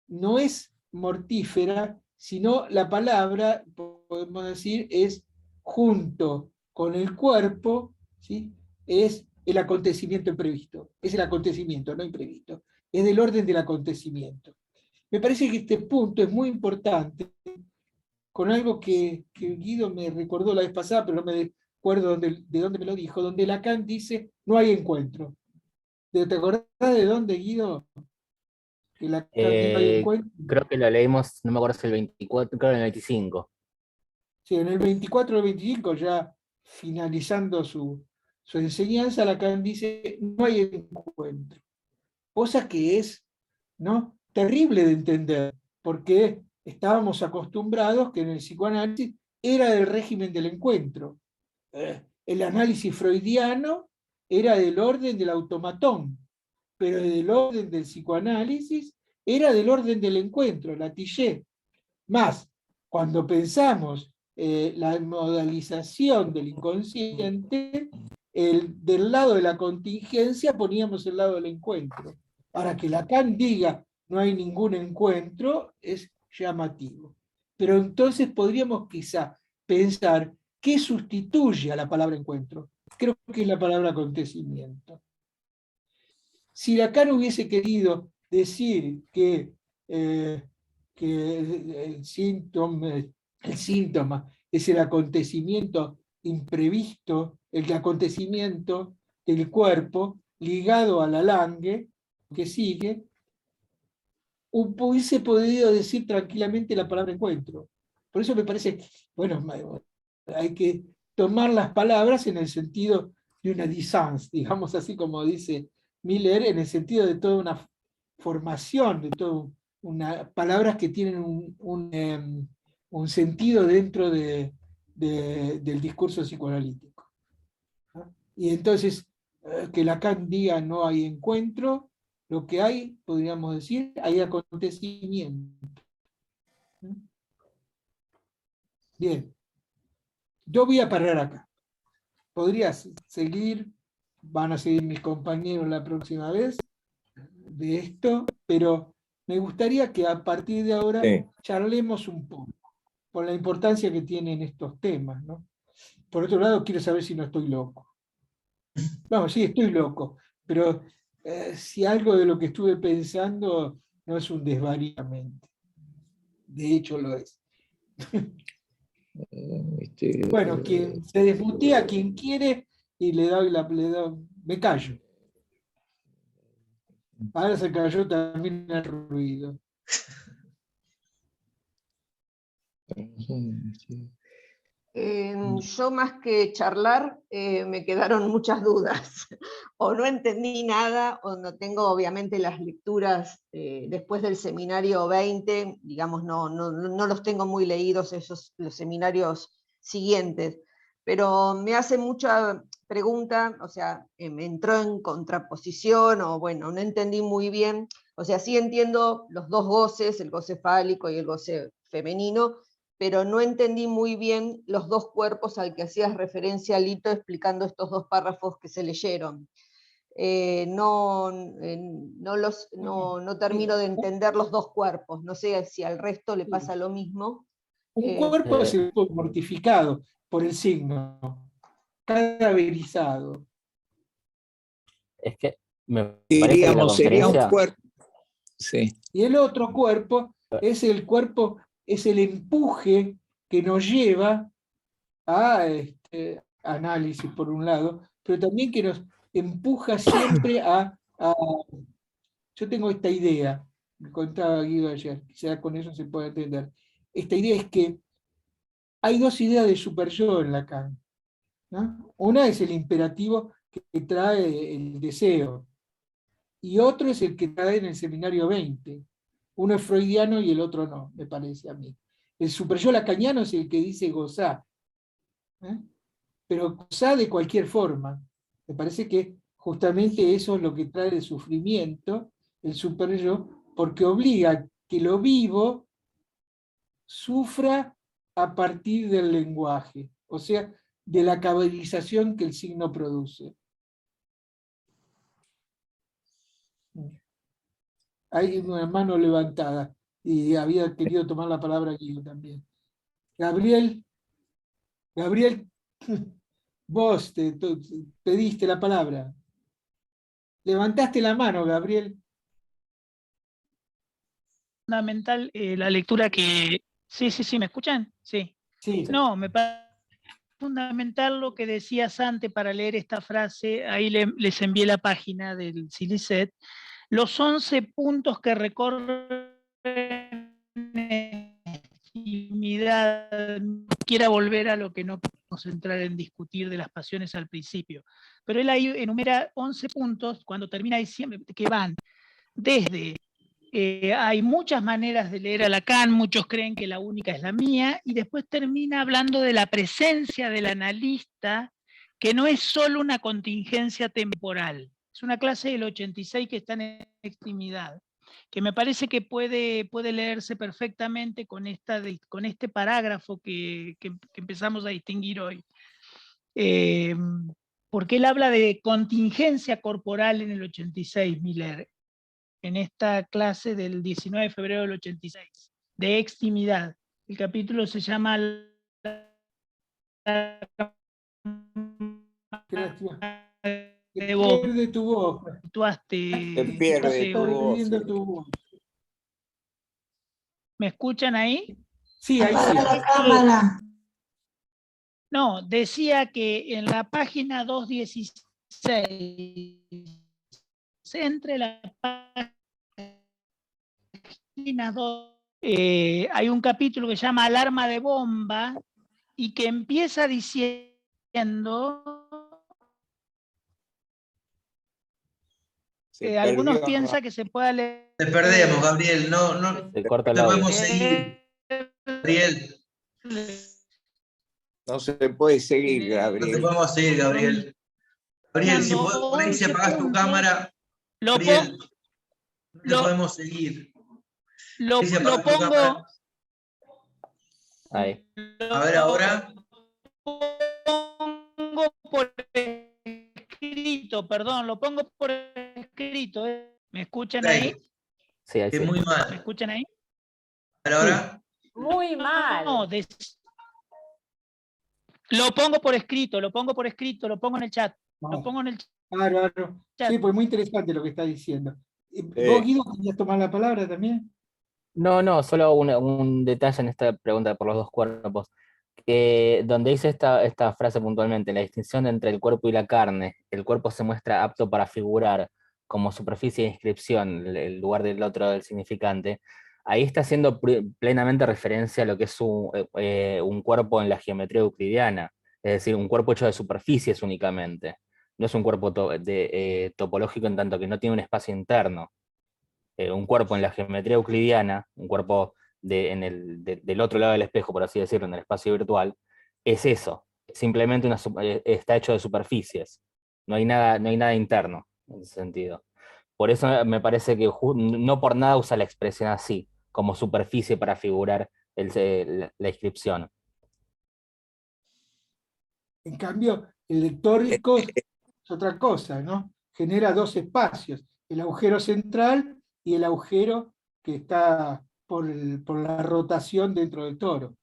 no es mortífera, sino la palabra, podemos decir, es junto con el cuerpo, ¿sí? Es el acontecimiento imprevisto, es el acontecimiento, no imprevisto, es del orden del acontecimiento. Me parece que este punto es muy importante, con algo que Guido me recordó la vez pasada, pero no me acuerdo de dónde me lo dijo, donde Lacan dice, no hay encuentro. ¿Te acordás de dónde, Guido? Que Lacan dice, no hay encuentro. Creo que lo leímos, no me acuerdo si el 24, creo que el 25. Sí, en el 24 o el 25, ya finalizando su enseñanza, Lacan dice, no hay encuentro. Cosa que es, ¿no?, terrible de entender, porque estábamos acostumbrados que en el psicoanálisis era del régimen del encuentro. El análisis freudiano era del orden del automatón, pero del orden del psicoanálisis era del orden del encuentro, la Tillet. Más, cuando pensamos la modalización del inconsciente, del lado de la contingencia poníamos el lado del encuentro. Para que Lacan diga no hay ningún encuentro es llamativo. Pero entonces podríamos quizá pensar qué sustituye a la palabra encuentro. Creo que es la palabra acontecimiento. Si Lacan hubiese querido decir que que el síntoma es el acontecimiento imprevisto, el acontecimiento del cuerpo ligado a la langue que sigue, hubiese podido decir tranquilamente la palabra encuentro. Por eso me parece, bueno, hay que tomar las palabras en el sentido de una dissonance, digamos así como dice Miller, en el sentido de toda una formación, de todo palabras que tienen un sentido dentro del discurso psicoanalítico, ¿no? Y entonces, que Lacan diga no hay encuentro, lo que hay, podríamos decir, hay acontecimiento. Bien, yo voy a parar acá. Podrías seguir, van a seguir mis compañeros la próxima vez de esto, pero me gustaría que a partir de ahora Sí. charlemos un poco, por la importancia que tienen estos temas, ¿no? Por otro lado, quiero saber si no estoy loco. No, sí, estoy loco, pero si algo de lo que estuve pensando no es un desvaríamente. De hecho lo es. Bueno, quien se desmutea, quien quiere, y le doy me callo. Ahora se cayó también el ruido. Yo más que charlar, me quedaron muchas dudas. O no entendí nada, o no tengo obviamente las lecturas después del seminario 20, digamos, no los tengo muy leídos los seminarios siguientes. Pero me hace mucha pregunta, o sea, me entró en contraposición, o bueno, no entendí muy bien. O sea, sí entiendo los dos goces, el goce fálico y el goce femenino, pero no entendí muy bien los dos cuerpos al que hacías referencia, Lito, explicando estos dos párrafos que se leyeron. No termino de entender los dos cuerpos, no sé si al resto le pasa lo mismo. Un cuerpo es el cuerpo mortificado por el signo, cadaverizado. Es que me parece que la Diríamos, sería un conferencia, cuerpo. Sí. Y el otro cuerpo, es el empuje que nos lleva a análisis por un lado, pero también que nos empuja siempre yo tengo esta idea, que contaba Guido ayer, quizá con eso se puede entender. Esta idea es que hay dos ideas de super-yo en Lacan, ¿no? Una es el imperativo que trae el deseo, y otro es el que trae en el seminario 20. Uno es freudiano y el otro no, me parece a mí. El super-yo lacaniano es el que dice gozar, ¿eh? Pero gozar de cualquier forma. Me parece que justamente eso es lo que trae el sufrimiento, el super-yo, porque obliga a que lo vivo sufra a partir del lenguaje, o sea, de la cabalización que el signo produce. Hay una mano levantada y había querido tomar la palabra Guido también. Gabriel, vos pediste la palabra. Levantaste la mano, Gabriel. Fundamental la lectura que... Sí, ¿me escuchan? Sí. Sí. No, me parece fundamental lo que decías antes para leer esta frase, ahí les envié la página del Silicet, los 11 puntos que recorren intimidad. No quiera volver a lo que no podemos entrar en discutir de las pasiones al principio, pero él ahí enumera 11 puntos cuando termina diciembre, que van desde hay muchas maneras de leer a Lacan, muchos creen que la única es la mía, y después termina hablando de la presencia del analista, que no es solo una contingencia temporal. Es una clase del 86 que está en extimidad, que me parece que puede leerse perfectamente con este parágrafo que empezamos a distinguir hoy. Porque él habla de contingencia corporal en el 86, Miller, en esta clase del 19 de febrero del 86, de extimidad. El capítulo se llama Que pierde tu voz. Se pierde tu voz. Tu voz. ¿Me escuchan ahí? Sí, ahí sí. Apaga la cámara. No, decía que en la página 216, entre la página 2, hay un capítulo que se llama Alarma de bomba y que empieza diciendo... algunos perdió, piensan que se pueda leer... Te perdemos, Gabriel. No Se corta el te audio. podemos seguir, Gabriel. no se puede seguir, No te Gabriel. podemos seguir, Gabriel. Gabriel, si podés, por ahí si 11 apagás tu puntos. cámara, Lo, Gabriel, no te lo- podemos seguir. lo, Si lo apagás tu cámara. pongo... Ahí. A ver, ahora. Pongo por escrito, perdón, lo pongo por escrito. ¿Me escuchan ahí? Sí, ahí Es sí. muy ¿Me mal. escuchan ahí? A ver, ahora. Muy mal. No, lo pongo por escrito, lo pongo en el chat. Lo pongo en el Claro. chat. Sí, pues muy interesante lo que está diciendo. ¿Vos, Guido, querías tomar la palabra también? No, solo un detalle en esta pregunta por los dos cuerpos. Donde dice esta frase puntualmente, la distinción entre el cuerpo y la carne, el cuerpo se muestra apto para figurar como superficie de inscripción, el lugar del otro del significante, ahí está haciendo plenamente referencia a lo que es un cuerpo en la geometría euclidiana, es decir, un cuerpo hecho de superficies únicamente. No es un cuerpo topológico en tanto que no tiene un espacio interno. Un cuerpo en la geometría euclidiana, un cuerpo del otro lado del espejo, por así decirlo, en el espacio virtual, es eso. Simplemente está hecho de superficies. No hay nada interno en ese sentido. Por eso me parece que no por nada usa la expresión así, como superficie para figurar la inscripción. En cambio, el lectórico es otra cosa, ¿no? Genera dos espacios, el agujero central y el agujero que está por la rotación dentro del toro.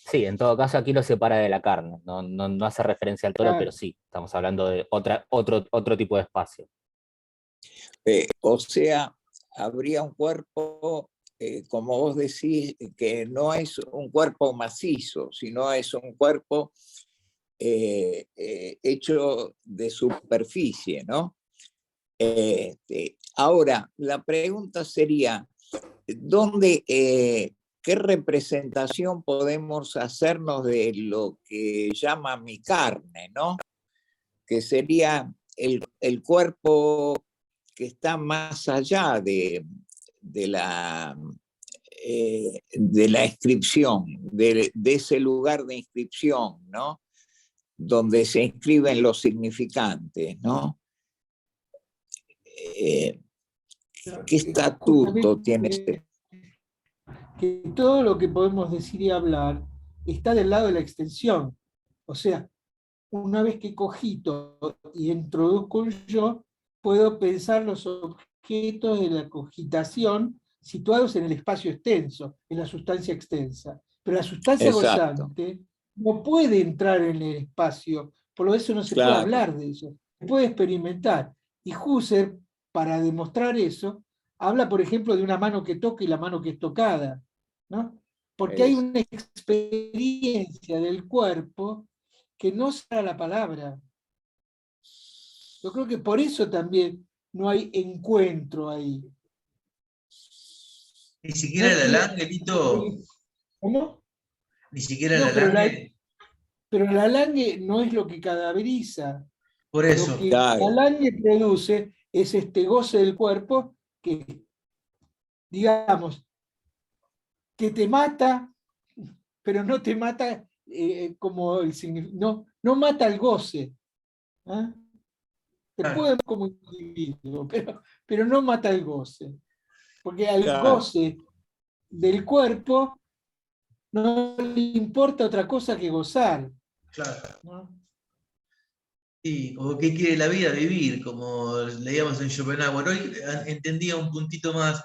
Sí, en todo caso aquí lo separa de la carne, no hace referencia al toro, Claro. pero sí, estamos hablando de otro tipo de espacio. O sea, habría un cuerpo, como vos decís, que no es un cuerpo macizo, sino es un cuerpo hecho de superficie, ¿no? Ahora, la pregunta sería, ¿qué representación podemos hacernos de lo que llama mi carne, ¿no? Que sería el cuerpo que está más allá de la inscripción, de ese lugar de inscripción, ¿no? Donde se inscriben los significantes, ¿no? ¿Qué estatuto tiene este? Que todo lo que podemos decir y hablar está del lado de la extensión. O sea, una vez que cogito y introduzco un yo, puedo pensar los objetos de la cogitación situados en el espacio extenso, en la sustancia extensa. Pero la sustancia Exacto. gozante no puede entrar en el espacio, por lo eso no se puede Claro. hablar de eso, se puede experimentar. Y Husserl, para demostrar eso, habla, por ejemplo, de una mano que toca y la mano que es tocada, ¿no? Porque hay una experiencia del cuerpo que no será la palabra. Yo creo que por eso también no hay encuentro ahí. Ni siquiera la Lange, Lito. ¿Cómo? Ni siquiera No, la pero Lange. pero la Lange no es lo que cadaveriza. Por eso. Lo que Claro. la Lange produce es este goce del cuerpo que, digamos, que te mata, pero no te mata como el significado, no mata el goce. ¿Ah? Te Claro. puede como individuo, pero no mata el goce. Porque al Claro. goce del cuerpo no le importa otra cosa que gozar. Claro. ¿No? Sí, como que quiere la vida vivir, como leíamos en Schopenhauer. Hoy entendía un puntito más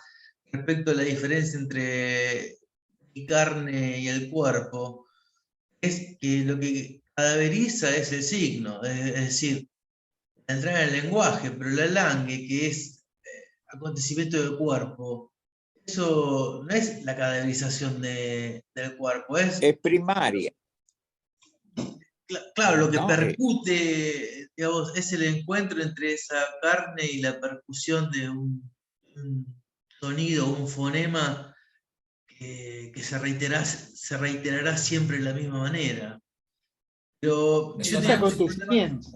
respecto a la diferencia entre mi carne y el cuerpo. Es que lo que cadaveriza es el signo, es decir, entrar en el lenguaje, pero la Lange, que es acontecimiento del cuerpo, eso no es la cadaverización del cuerpo, es primaria. claro, lo que No, percute, digamos, es el encuentro entre esa carne y la percusión de un sonido, un fonema que se reiterará siempre de la misma manera. Pero yo Los tenía un problema. acontecimientos.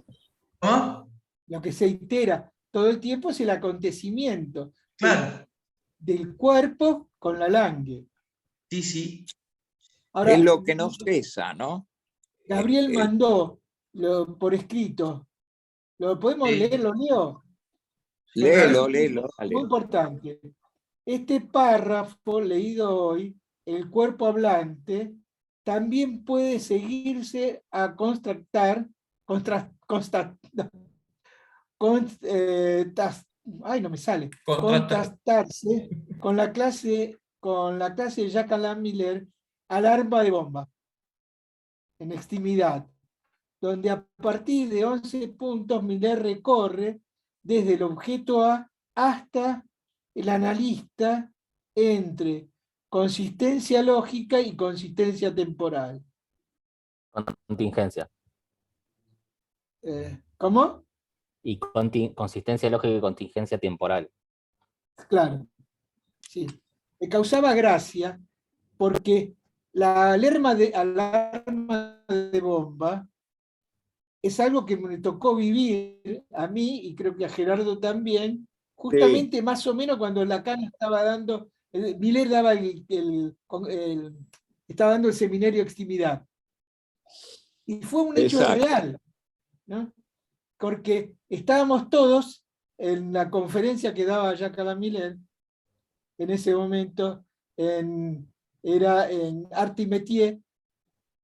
¿Cómo? Lo que se itera todo el tiempo es el acontecimiento Claro, del cuerpo con la langue. sí, sí. Ahora, es lo que nos cesa, ¿no? Gabriel mandó por escrito. ¿Lo podemos Sí. leer? ¿Lo leo? Léelo, Muy dale. importante. Este párrafo leído hoy, el cuerpo hablante, también puede seguirse a contrastar contrastarse con la clase de Jacques Alain Miller al arma de bomba en extremidad, donde a partir de 11 puntos Miller recorre desde el objeto A hasta el analista entre consistencia lógica y consistencia temporal. Contingencia. ¿Cómo? Y consistencia lógica y contingencia temporal. Claro, sí. Me causaba gracia porque la alarma de bomba es algo que me tocó vivir a mí y creo que a Gerardo también, justamente más o menos cuando Lacan estaba dando, Miller daba estaba dando el seminario de extimidad. Y fue un hecho Exacto. real, ¿no? Porque estábamos todos en la conferencia que daba Jacques Alain Miller, en ese momento era en Arte y Métier,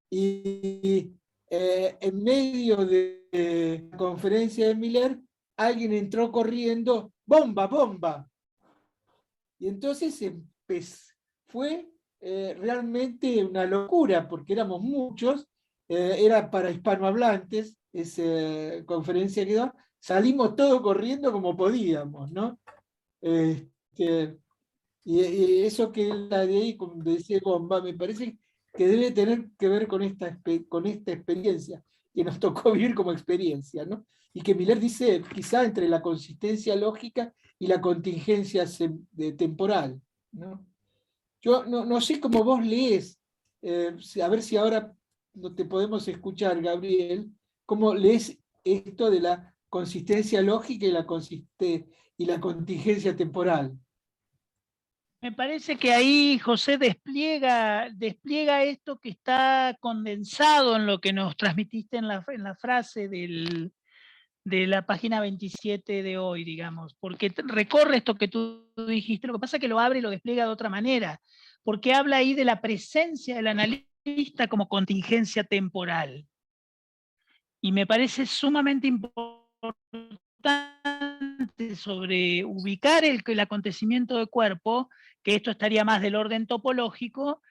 y en medio de la conferencia de Miller, alguien entró corriendo, ¡bomba, bomba! Y entonces fue realmente una locura, porque éramos muchos, era para hispanohablantes, esa conferencia que dio, salimos todos corriendo como podíamos, ¿no? Y eso que la de ahí, como decía bomba, me parece que debe tener que ver con esta experiencia, que nos tocó vivir como experiencia, ¿no? Y que Miller dice, quizá entre la consistencia lógica y la contingencia temporal, ¿no? Yo no sé cómo vos lees, a ver si ahora no te podemos escuchar, Gabriel, cómo lees esto de la consistencia lógica y la contingencia temporal. Me parece que ahí José despliega esto que está condensado en lo que nos transmitiste en la frase de la página 27 de hoy, digamos, porque recorre esto que tú dijiste, lo que pasa es que lo abre y lo despliega de otra manera, porque habla ahí de la presencia del analista como contingencia temporal. Y me parece sumamente importante sobre ubicar el acontecimiento de cuerpo, que esto estaría más del orden topológico,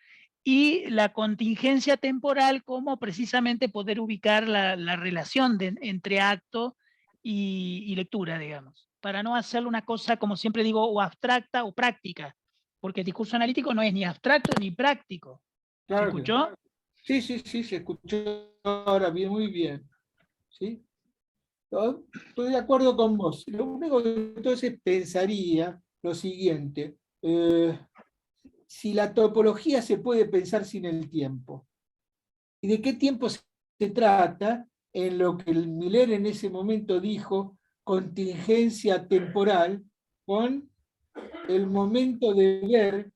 y la contingencia temporal como precisamente poder ubicar la relación entre acto y lectura, digamos, para no hacerlo una cosa, como siempre digo, o abstracta o práctica, porque el discurso analítico no es ni abstracto ni práctico. Claro, ¿Se escuchó? Sí, se escuchó ahora bien, muy bien. ¿Sí? Estoy de acuerdo con vos. Lo único que entonces pensaría lo siguiente, si la topología se puede pensar sin el tiempo, ¿y de qué tiempo se trata en lo que el Miller en ese momento dijo contingencia temporal con el momento de ver,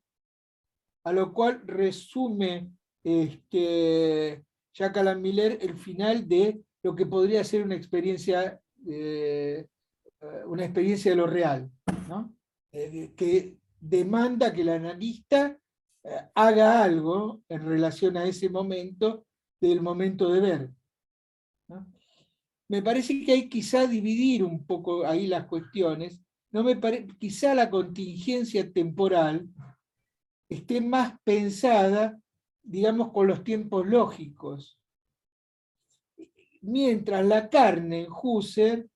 a lo cual resume Jacques Alain Miller el final de lo que podría ser una experiencia de lo real, ¿no? Que demanda que el analista haga algo en relación a ese momento del momento de ver, ¿no? Me parece que hay quizá dividir un poco ahí las cuestiones. Quizá la contingencia temporal esté más pensada, digamos, con los tiempos lógicos, mientras la carne en Husserl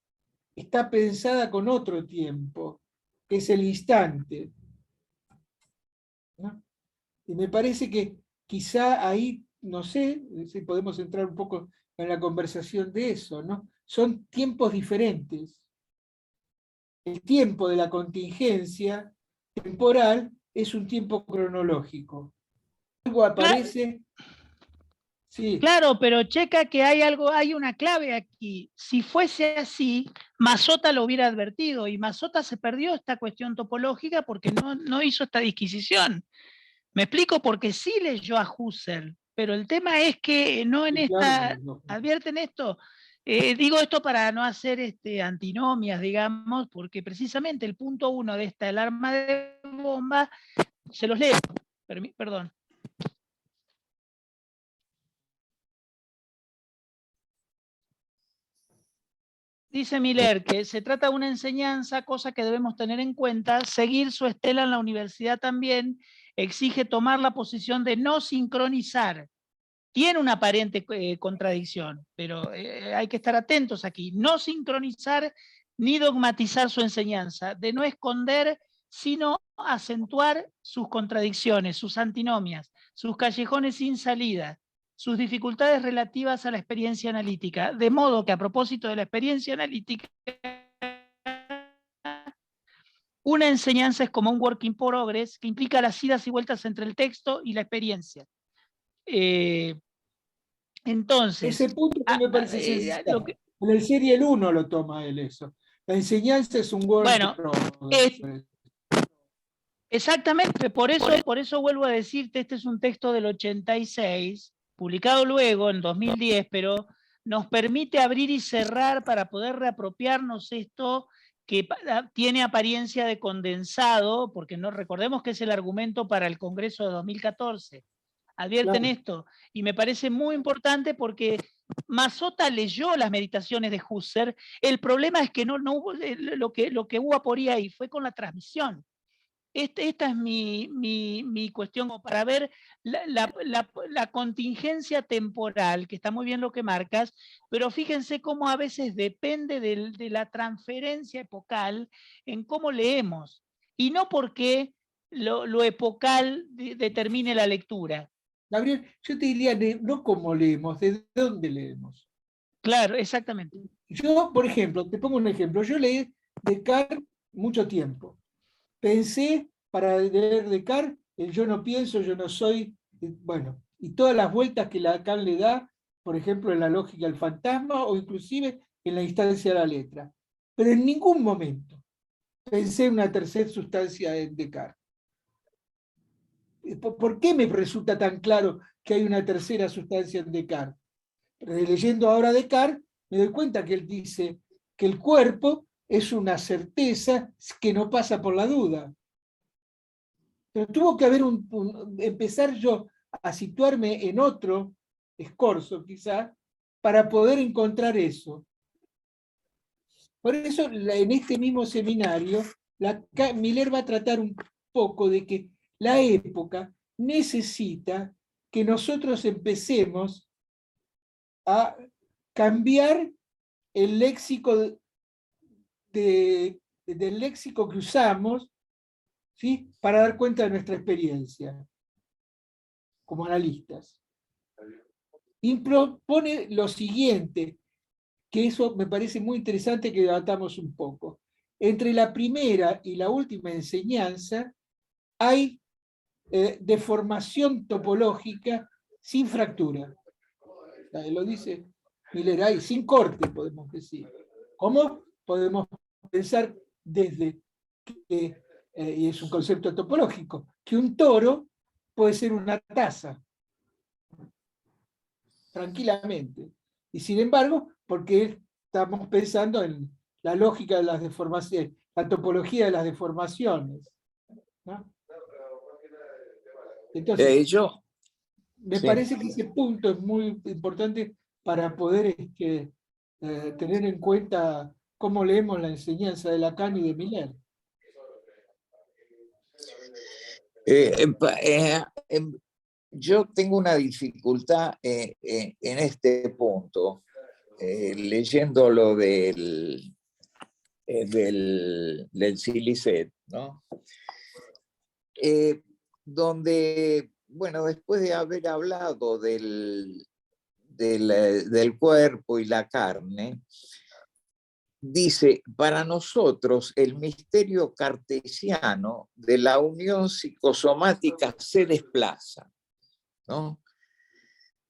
está pensada con otro tiempo, que es el instante. ¿no? Y me parece que quizá ahí, no sé, si podemos entrar un poco en la conversación de eso, ¿no? Son tiempos diferentes. El tiempo de la contingencia temporal es un tiempo cronológico. Algo aparece, sí, Claro, pero checa que hay algo, hay una clave aquí. Si fuese así, Mazota lo hubiera advertido y Mazota se perdió esta cuestión topológica porque no hizo esta disquisición. Me explico porque sí leyó a Husserl, pero el tema es que no en sí, claro, esta, advierten esto. Digo esto para no hacer antinomias, digamos, porque precisamente el punto 1 de esta, el arma de bomba, se los leo, perdón. Dice Miller que se trata de una enseñanza, cosa que debemos tener en cuenta, seguir su estela en la universidad también exige tomar la posición de no sincronizar. Tiene una aparente contradicción, pero hay que estar atentos aquí. No sincronizar ni dogmatizar su enseñanza, de no esconder, sino acentuar sus contradicciones, sus antinomias, sus callejones sin salida, sus dificultades relativas a la experiencia analítica. De modo que a propósito de la experiencia analítica, una enseñanza es como un work in progress que implica las idas y vueltas entre el texto y la experiencia. Entonces, ese punto no me parece esencial. En el Serial 1 lo toma él eso. La enseñanza es un work in progress. Exactamente, por eso vuelvo a decirte, este es un texto del 86, publicado luego en 2010, pero nos permite abrir y cerrar para poder reapropiarnos esto que tiene apariencia de condensado, porque no recordemos que es el argumento para el Congreso de 2014. Advierten Claro. esto, y me parece muy importante porque Mazota leyó las meditaciones de Husserl. El problema es que no hubo, lo que hubo aporía ahí fue con la transmisión. Esta es mi cuestión como para ver la contingencia temporal, que está muy bien lo que marcas, pero fíjense cómo a veces depende de la transferencia epocal en cómo leemos, y no porque lo epocal determine la lectura. Gabriel, yo te diría, no cómo leemos, de dónde leemos. Claro, exactamente. Yo, por ejemplo, te pongo un ejemplo, yo leí Descartes mucho tiempo. Pensé, para leer Descartes, el yo no pienso, yo no soy, bueno, y todas las vueltas que Lacan le da, por ejemplo, en la lógica del fantasma o inclusive en la instancia de la letra. Pero en ningún momento pensé en una tercera sustancia en Descartes. ¿Por qué me resulta tan claro que hay una tercera sustancia en Descartes? Leyendo ahora Descartes, me doy cuenta que él dice que el cuerpo es una certeza que no pasa por la duda. Pero tuvo que haber empezar yo a situarme en otro escorzo, quizá, para poder encontrar eso. Por eso, en este mismo seminario, Miller va a tratar un poco de que la época necesita que nosotros empecemos a cambiar el léxico del léxico que usamos, ¿sí?, para dar cuenta de nuestra experiencia como analistas. Y propone lo siguiente, que eso me parece muy interesante que debatamos un poco. Entre la primera y la última enseñanza hay deformación topológica sin fractura. Lo dice Miller ahí, sin corte, podemos decir. ¿Cómo podemos pensar desde que, y es un concepto topológico, que un toro puede ser una taza? Tranquilamente. Y sin embargo, porque estamos pensando en la lógica de las deformaciones, la topología de las deformaciones, ¿no? Entonces, me parece que ese punto es muy importante para poder tener en cuenta cómo leemos la enseñanza de Lacan y de Miller. Yo tengo una dificultad en este punto, leyendo lo del Silicet, ¿no? donde, bueno, después de haber hablado del cuerpo y la carne, dice, para nosotros el misterio cartesiano de la unión psicosomática se desplaza, ¿no?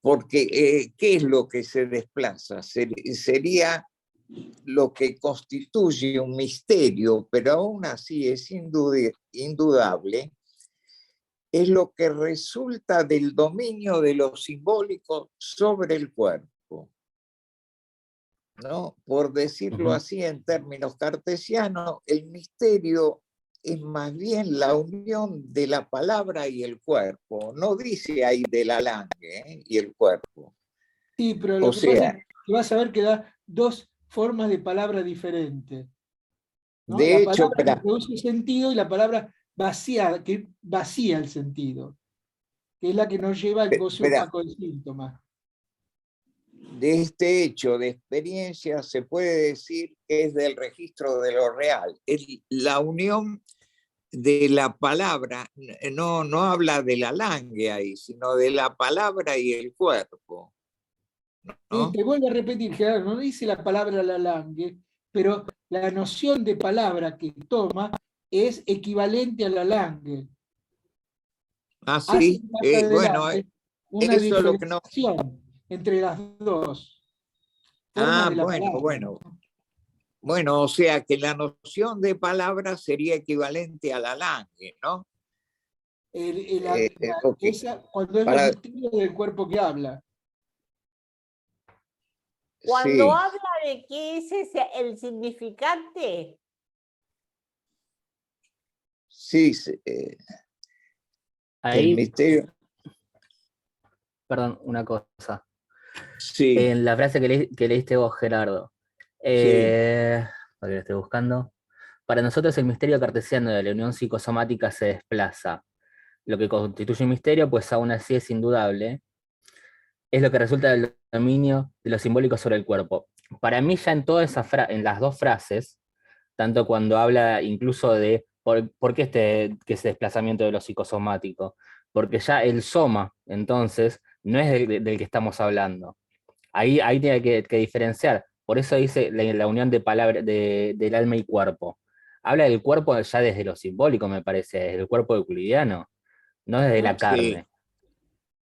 Porque, ¿qué es lo que se desplaza? Sería lo que constituye un misterio, pero aún así es indudable, es lo que resulta del dominio de lo simbólico sobre el cuerpo, ¿no? Por decirlo así en términos cartesianos, el misterio es más bien la unión de la palabra y el cuerpo. No dice ahí de la langue y el cuerpo. Sí, pero lo que pasa es que vas a ver que da dos formas de palabra diferentes, ¿no? De La hecho, palabra que produce sentido y la palabra vacía, que vacía el sentido, que es la que nos lleva al goce opaco del síntoma. de este hecho de experiencia se puede decir que es del registro de lo real. Es la unión de la palabra, no habla de la langue ahí, sino de la palabra y el cuerpo, ¿no? Te vuelvo a repetir, Gerardo, no dice la palabra la langue, pero la noción de palabra que toma es equivalente a la langue. Ah, sí, bueno, una eso es lo que no... diferenciación entre las dos formas Ah, de la bueno, palabra. bueno. Bueno, o sea que la noción de palabra sería equivalente a la langue, ¿no? Cuando es el misterio del cuerpo que habla. Cuando Sí. habla de qué es el significante. Sí, Ahí, el misterio. perdón, una cosa. Sí, En la frase que leíste vos, Gerardo, sí. para que lo estoy buscando. Para nosotros el misterio cartesiano de la unión psicosomática se desplaza. Lo que constituye un misterio, pues aún así es indudable, es lo que resulta del dominio de lo simbólico sobre el cuerpo. Para mí ya en toda en las dos frases, tanto cuando habla incluso de por qué que ese desplazamiento de lo psicosomático, porque ya el soma, entonces, no es del que estamos hablando. Ahí tiene que diferenciar. Por eso dice la unión de palabras del alma y cuerpo. Habla del cuerpo ya desde lo simbólico, me parece, desde el cuerpo euclidiano, no desde la carne. Sí,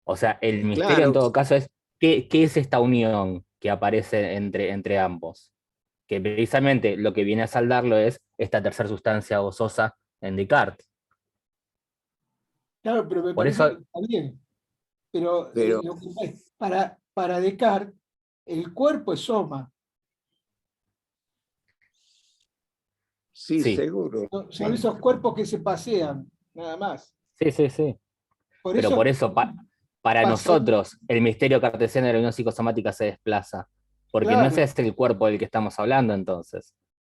O sea, el misterio en claro. todo caso es qué es esta unión que aparece entre ambos. Que precisamente lo que viene a saldarlo es esta tercera sustancia gozosa en Descartes. Claro, pero me Por parece que eso, está bien. Pero Pero para Descartes, el cuerpo es soma. sí, sí, seguro. Son esos cuerpos que se pasean, nada más. sí. Por Pero por eso eso, para pasa, nosotros, el misterio cartesiano de la unión psicosomática se desplaza. Porque no es claro, ese el cuerpo del que estamos hablando entonces.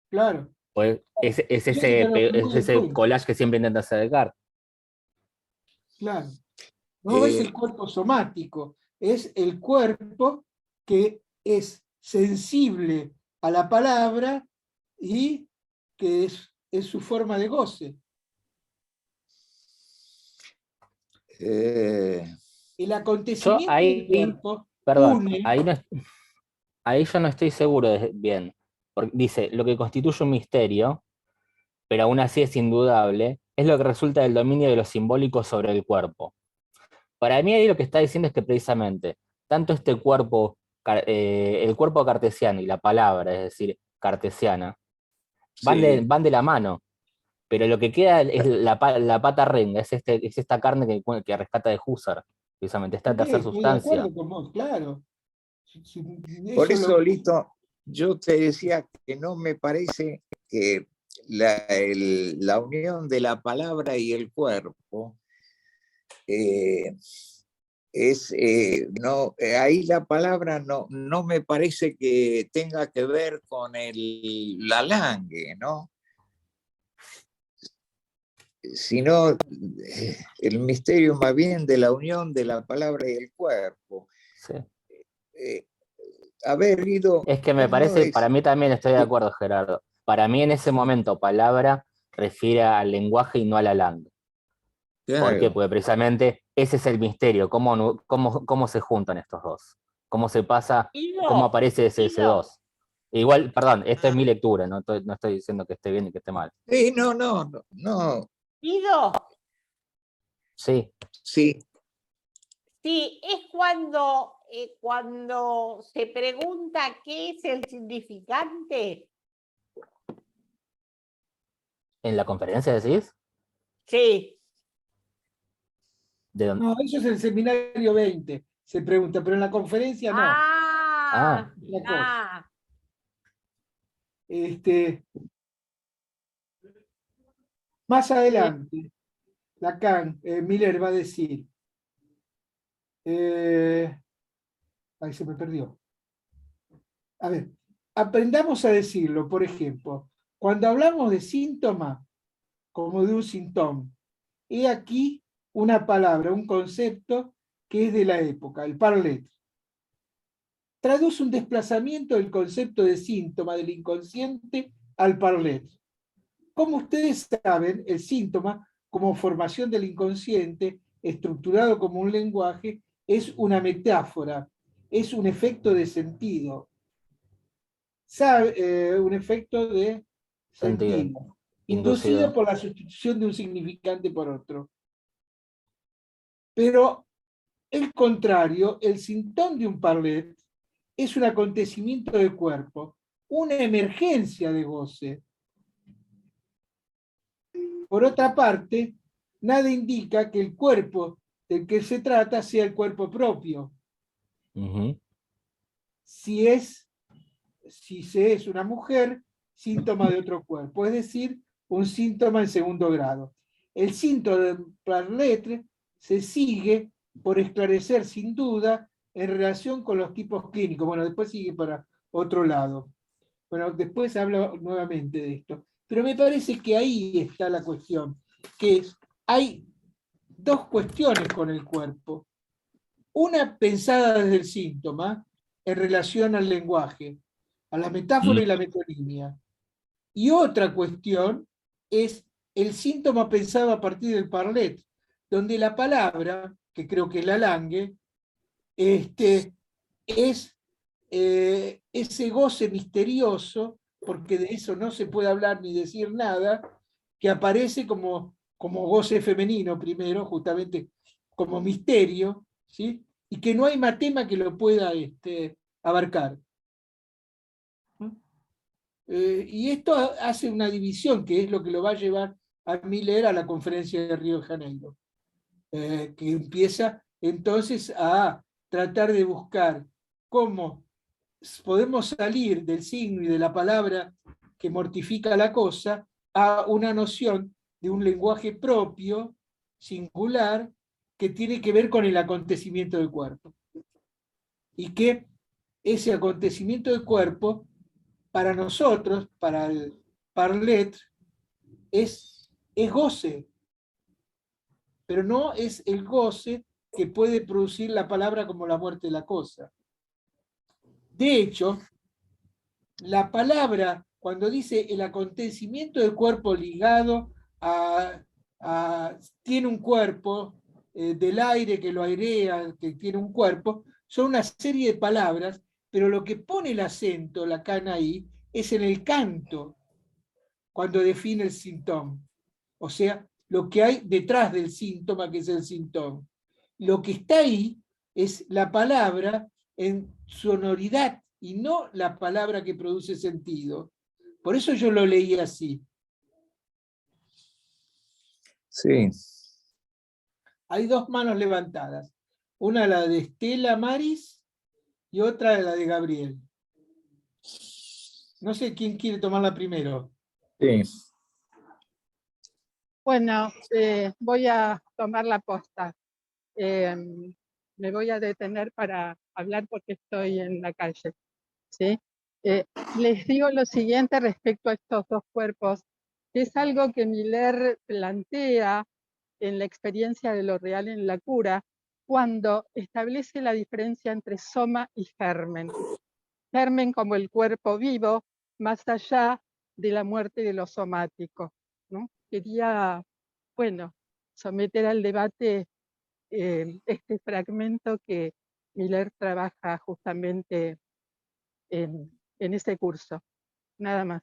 claro. Pues es Eso hay que tenerlo es muy en ese cuenta, collage que siempre intenta hacer Descartes. claro. No es Eh, el cuerpo somático, es el cuerpo que es sensible a la palabra y que es su forma de goce. eh, El Yo acontecimiento del ahí, cuerpo perdón, une, ahí yo no estoy seguro bien. Porque dice, lo que constituye un misterio, pero aún así es indudable, es lo que resulta del dominio de lo simbólico sobre el cuerpo. Para mí ahí lo que está diciendo es que precisamente, tanto este cuerpo, el cuerpo cartesiano y la palabra, es decir, cartesiana, sí, van de la mano, pero lo que queda es la pata renga, es esta carne que rescata de Husserl, precisamente, esta ok, tercera estoy de sustancia. acuerdo con vos, claro. por Eso eso, Lito, yo te decía que no me parece que la unión de la palabra y el cuerpo eh, no, ahí la palabra no me parece que tenga que ver con la langue, ¿no? Sino el misterio más bien de la unión de la palabra y el cuerpo. Sí. Haber ido, Es que me ¿cómo parece, es? para mí también estoy de acuerdo, Gerardo. Para mí en ese momento palabra refiere al lenguaje y no a la langue. ¿Por qué? Claro. Porque precisamente ese es el misterio, cómo se juntan estos dos, cómo se pasa, cómo Guido, aparece ese Guido, dos. Igual, perdón, esta es Ah, mi lectura, no estoy diciendo que esté bien y que esté mal. sí, no, no, no, no, Guido, Sí, sí, sí, es cuando se pregunta qué es el significante. en la conferencia decís, Sí. de dónde. No, eso es el seminario 20, se pregunta, pero en la conferencia no, Ah, otra cosa. Ah. Más adelante, Lacan, Miller va a decir, ahí se me perdió. A ver, aprendamos a decirlo, por ejemplo, cuando hablamos de síntoma, como de un síntoma, he aquí una palabra, un concepto que es de la época, el parler. Traduce un desplazamiento del concepto de síntoma del inconsciente al parler. Como ustedes saben, el síntoma, como formación del inconsciente, estructurado como un lenguaje, es una metáfora, es un efecto de sentido. Un efecto de sentido, sentido, inducido inducido. por la sustitución de un significante por otro. Pero el contrario, el síntoma de un parler, es un acontecimiento del cuerpo, una emergencia de goce. Por otra parte, nada indica que el cuerpo del que se trata sea el cuerpo propio. Ujú. Si se es una mujer, síntoma de otro cuerpo, es decir, un síntoma en segundo grado. El síntoma de Parletre se sigue por esclarecer sin duda en relación con los tipos clínicos. Bueno, después sigue para otro lado. Bueno, después hablo nuevamente de esto. Pero me parece que ahí está la cuestión, que hay dos cuestiones con el cuerpo. Una pensada desde el síntoma en relación al lenguaje, a la metáfora y la metonimia. Y otra cuestión es el síntoma pensado a partir del parlet, donde la palabra, que creo que es la langue, es ese goce misterioso, porque de eso no se puede hablar ni decir nada, que aparece como goce femenino primero, justamente como misterio, ¿sí? Y que no hay matema que lo pueda abarcar. Y esto hace una división, que es lo que lo va a llevar a Miller a la conferencia de Río de Janeiro, que empieza entonces a tratar de buscar cómo podemos salir del signo y de la palabra que mortifica la cosa a una noción de un lenguaje propio, singular, que tiene que ver con el acontecimiento del cuerpo. Y que ese acontecimiento del cuerpo, para nosotros, para el parlet, es goce, pero no es el goce que puede producir la palabra como la muerte de la cosa. De hecho, la palabra, cuando dice el acontecimiento del cuerpo ligado tiene un cuerpo, del aire que lo airea, que tiene un cuerpo, son una serie de palabras, pero lo que pone el acento Lacan ahí es en el canto, cuando define el síntoma. O sea, lo que hay detrás del síntoma, que es el síntoma. Lo que está ahí es la palabra en sonoridad y no la palabra que produce sentido. Por eso yo lo leí así. sí. Hay dos manos levantadas. Una la de Estela Maris y otra la de Gabriel. No sé quién quiere tomarla primero. Sí. Bueno, voy a tomar la posta. Me voy a detener para hablar porque estoy en la calle, ¿sí? Les digo lo siguiente respecto a estos dos cuerpos, que es algo que Miller plantea en la experiencia de lo real en la cura, cuando establece la diferencia entre soma y germen. Germen como el cuerpo vivo, más allá de la muerte de lo somático, ¿no? Quería, bueno, someter al debate este fragmento que Miller trabaja justamente en ese curso. Nada más.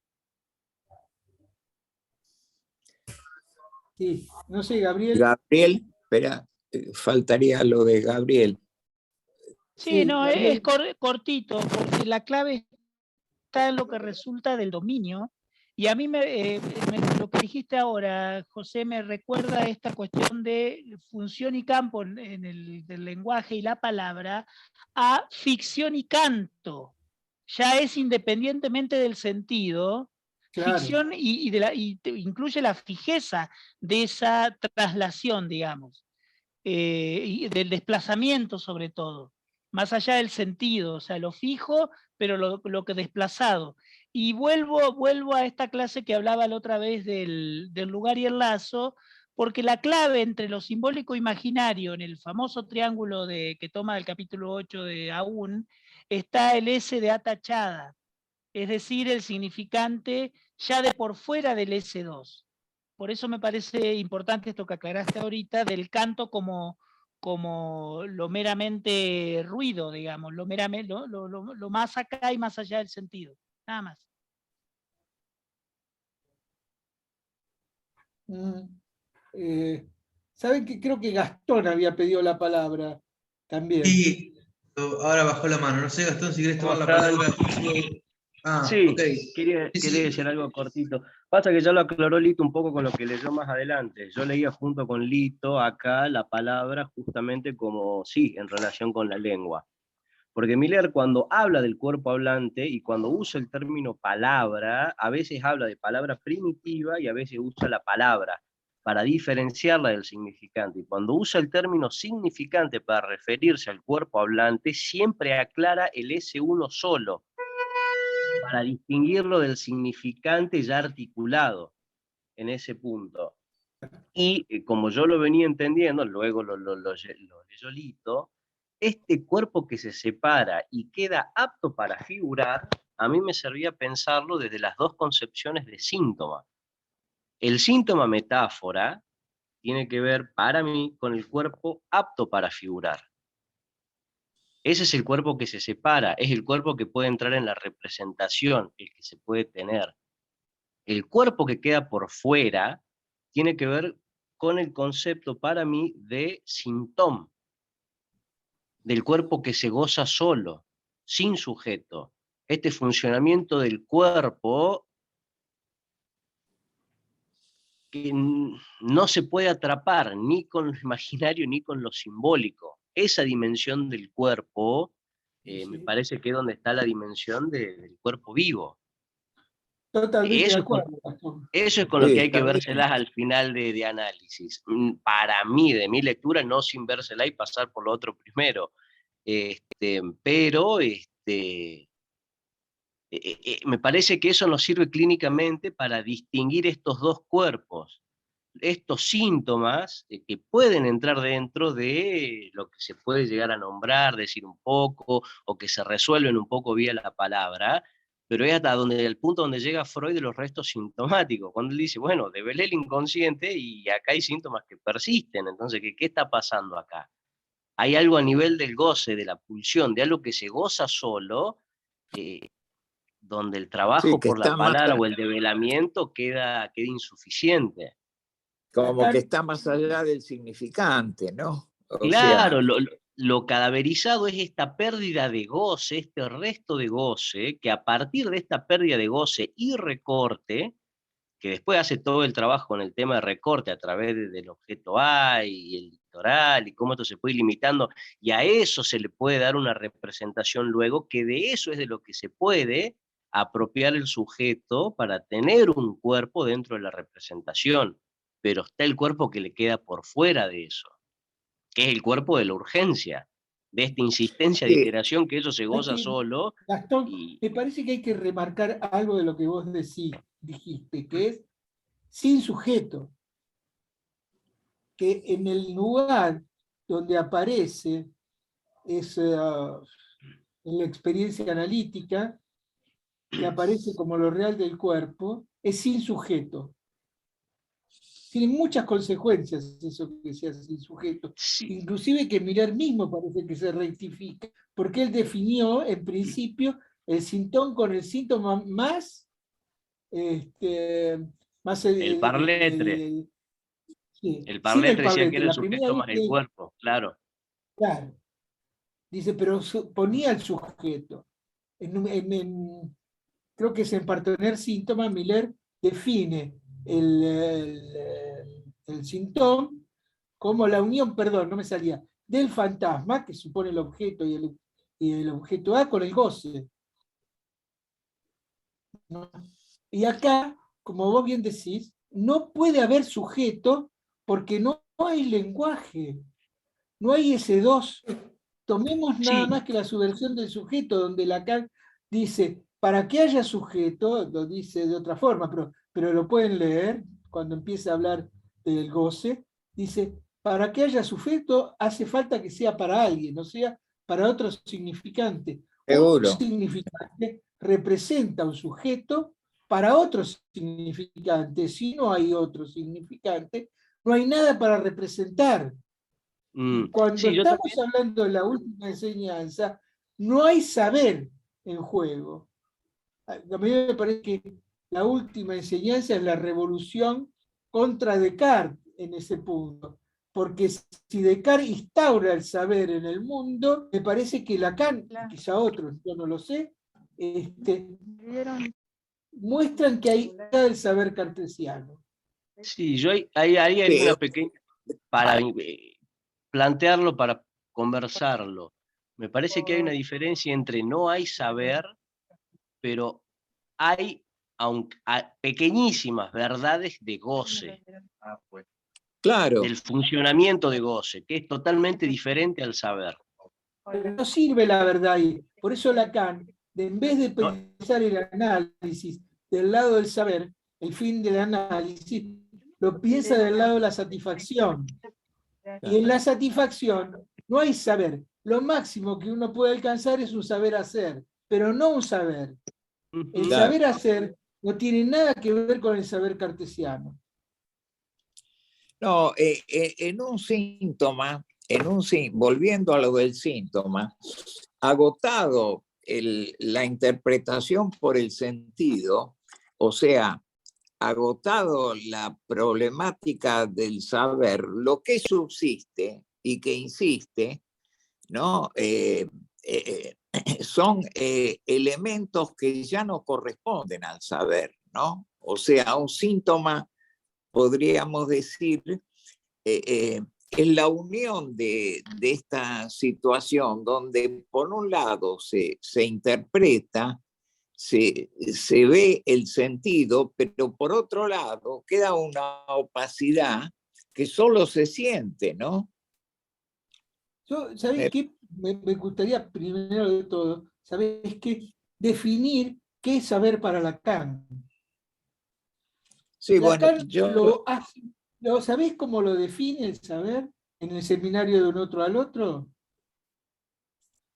Sí, no sé, Gabriel. Gabriel, espera, faltaría lo de Gabriel. Sí, no, es Gabriel. cortito, porque la clave está en lo que resulta del dominio. Y a mí lo que dijiste ahora, José, me recuerda esta cuestión de función y campo del lenguaje y la palabra a ficción y canto. Ya es independientemente del sentido, Claro. ficción y incluye la fijeza de esa traslación, digamos, y del desplazamiento sobre todo, más allá del sentido, o sea, lo fijo, pero lo que desplazado. Y vuelvo a esta clase que hablaba la otra vez del lugar y el lazo, porque la clave entre lo simbólico e imaginario en el famoso triángulo que toma del capítulo 8 de Aún, está el S de A tachada, es decir, el significante ya de por fuera del S2. Por eso me parece importante esto que aclaraste ahorita del canto como lo meramente ruido, digamos, lo más acá y más allá del sentido. Nada más. ¿Saben que creo que Gastón había pedido la palabra también? Y ahora bajó la mano. No sé, Gastón, si querés tomar la palabra. Sí, Ok. quería Sí. decir algo cortito. Pasa que ya lo aclaró Lito un poco con lo que leyó más adelante. Yo leía junto con Lito acá la palabra justamente como, sí, en relación con la lengua. Porque Miller cuando habla del cuerpo hablante y cuando usa el término palabra, a veces habla de palabra primitiva y a veces usa la palabra para diferenciarla del significante. Y cuando usa el término significante para referirse al cuerpo hablante, siempre aclara el S1 solo, para distinguirlo del significante ya articulado en ese punto. Y como yo lo venía entendiendo, luego lo leyó Lito, este cuerpo que se separa y queda apto para figurar, a mí me servía pensarlo desde las dos concepciones de síntoma. El síntoma metáfora tiene que ver, para mí, con el cuerpo apto para figurar. Ese es el cuerpo que se separa, es el cuerpo que puede entrar en la representación, el que se puede tener. El cuerpo que queda por fuera tiene que ver con el concepto para mí de síntoma, del cuerpo que se goza solo, sin sujeto. Este funcionamiento del cuerpo que no se puede atrapar ni con lo imaginario ni con lo simbólico. Esa dimensión del cuerpo me parece que es donde está la dimensión del cuerpo vivo. Totalmente de Eso acuerdo, Gastón. es con lo que hay que vérselas al final de análisis. Para mí, de mi lectura, no sin vérsela y pasar por lo otro primero. Pero me parece que eso nos sirve clínicamente para distinguir estos dos cuerpos, estos síntomas que pueden entrar dentro de lo que se puede llegar a nombrar, decir un poco, o que se resuelven un poco vía la palabra, pero es hasta el punto donde llega Freud de los restos sintomáticos, cuando él dice, bueno, develé el inconsciente y acá hay síntomas que persisten, entonces, ¿qué está pasando acá? Hay algo a nivel del goce, de la pulsión, de algo que se goza solo, donde el trabajo que por la está más, palabra o el develamiento queda insuficiente. como que está más allá del significante, ¿no? O Claro, sea, lo cadaverizado es esta pérdida de goce, este resto de goce, que a partir de esta pérdida de goce y recorte, que después hace todo el trabajo con el tema de recorte a través del objeto A y el litoral, y cómo esto se puede ir limitando, y a eso se le puede dar una representación luego, que de eso es de lo que se puede apropiar el sujeto para tener un cuerpo dentro de la representación, pero está el cuerpo que le queda por fuera de eso, que es el cuerpo de la urgencia, de esta insistencia de iteración, que eso se goza solo. Gastón, me parece que hay que remarcar algo de lo que vos dijiste, que es sin sujeto, que en el lugar donde aparece es en la experiencia analítica, que aparece como lo real del cuerpo, es sin sujeto. tiene muchas consecuencias eso que se hace sin sujeto. Sí, Inclusive que Miller mismo parece que se rectifica, porque él definió en principio el síntoma con el síntoma más, más el parletre. sí, El sin el parletre decía que parlete. era el La primera sujeto vez más el que, cuerpo, claro. claro, dice, pero ponía el sujeto. Creo que es en Partener Síntoma, Miller define el síntoma como la unión, perdón, no me salía, del fantasma, que supone el objeto y el objeto A, con el goce. ¿No? Y acá, como vos bien decís, no puede haber sujeto porque no hay lenguaje, no hay ese dos. Tomemos nada Sí, más que la subversión del sujeto, donde Lacan dice, para que haya sujeto, lo dice de otra forma, pero lo pueden leer cuando empieza a hablar del goce, dice, para que haya sujeto hace falta que sea para alguien, o sea, para otro significante. Un Seguro. significante representa un sujeto para otro significante. Si no hay otro significante, no hay nada para representar. Y cuando sí, yo estamos también. hablando de la última enseñanza, no hay saber en juego. A mí me parece que la última enseñanza es la revolución contra Descartes en ese punto. Porque si Descartes instaura el saber en el mundo, me parece que Lacan, quizá otros, yo no lo sé, muestran que hay el saber cartesiano. Sí, yo ahí haría Sí, una pequeña, para plantearlo, para conversarlo. Me parece que hay una diferencia entre no hay saber, pero hay pequeñísimas verdades de goce, claro. del funcionamiento de goce, que es totalmente diferente al saber. Pero no sirve la verdad ahí. Por eso Lacan, en vez de No, pensar el análisis del lado del saber, el fin del análisis, lo piensa del lado de la satisfacción. Y en la satisfacción no hay saber. Lo máximo que uno puede alcanzar es un saber hacer, pero no un saber. El Claro. saber hacer no tiene nada que ver con el saber cartesiano. No, en un síntoma, volviendo a lo del síntoma, agotado la interpretación por el sentido, o sea, agotado la problemática del saber, lo que subsiste y que insiste, ¿no? Son elementos que ya no corresponden al saber, ¿no? O sea, un síntoma, podríamos decir, es la unión de esta situación donde por un lado se interpreta, se ve el sentido, pero por otro lado queda una opacidad que solo se siente, ¿no? ¿Sabés qué? Me gustaría, primero de todo, ¿sabés qué? Definir qué es saber para Lacan. Sí, bueno, Lacan lo hace, ¿sabés cómo lo define el saber en el seminario de un otro al otro?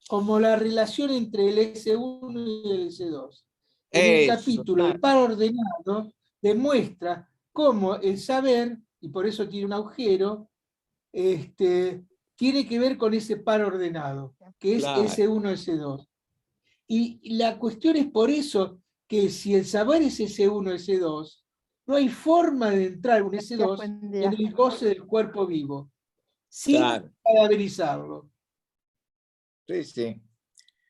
Como la relación entre el S1 y el S2. En el eso, capítulo claro. El par ordenado demuestra cómo el saber, y por eso tiene un agujero, tiene que ver con ese par ordenado, que es Claro. S1, S2. Y la cuestión es por eso que si el saber es S1, S2, no hay forma de entrar un S2 en el goce del cuerpo vivo, sin Claro. cadaverizarlo. Sí, sí.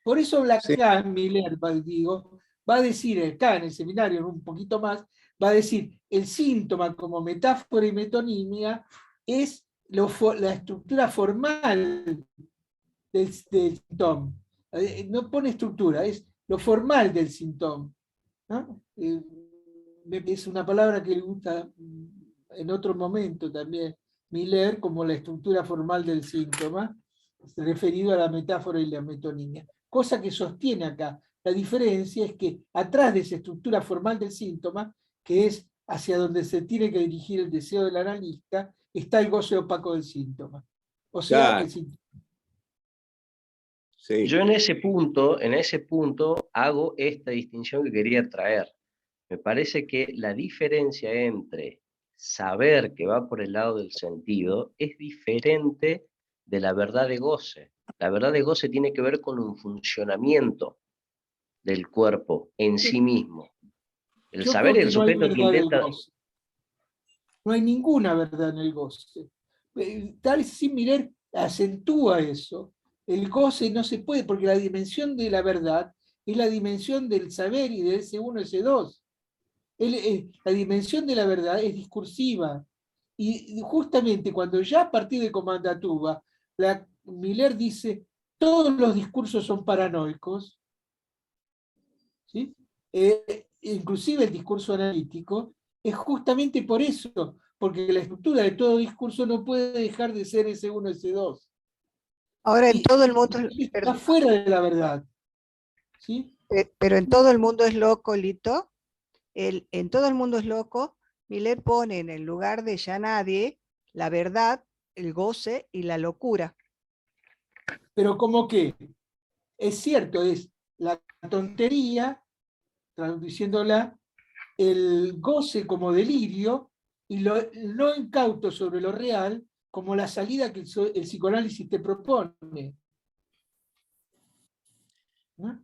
Por eso Sí. Lacan, Miller, va a decir acá en el seminario, un poquito más, va a decir, el síntoma como metáfora y metonimia es la estructura formal del síntoma. No pone estructura, es lo formal del síntoma. ¿No? Es una palabra que le gusta en otro momento también Miller como la estructura formal del síntoma, referido a la metáfora y la metonimia. Cosa que sostiene acá. La diferencia es que atrás de esa estructura formal del síntoma, que es hacia donde se tiene que dirigir el deseo del analista, está el goce opaco del síntoma. O sea, Claro. el síntoma. Sí. Yo en ese punto hago esta distinción que quería traer. Me parece que la diferencia entre saber que va por el lado del sentido es diferente de la verdad de goce. La verdad de goce tiene que ver con un funcionamiento del cuerpo en sí mismo. El Yo saber creo es el que no hay sujeto que verdad del intenta... goce. No hay ninguna verdad en el goce. Tal vez sí, Miller acentúa eso. El goce no se puede, porque la dimensión de la verdad es la dimensión del saber y de ese uno, ese dos. La dimensión de la verdad es discursiva. Y justamente cuando ya a partir de Comandatuba, Miller dice, todos los discursos son paranoicos, ¿sí? Inclusive el discurso analítico, es justamente por eso, porque la estructura de todo discurso no puede dejar de ser ese uno, ese dos. Ahora en todo el mundo, Está fuera de la verdad. ¿Sí? Pero en todo el mundo es loco, Lito. En todo el mundo es loco. Miller pone en el lugar de ya nadie la verdad, el goce y la locura. Pero como que es cierto, es la tontería, traduciéndola, el goce como delirio y lo no incauto sobre lo real como la salida que el psicoanálisis te propone. ¿No?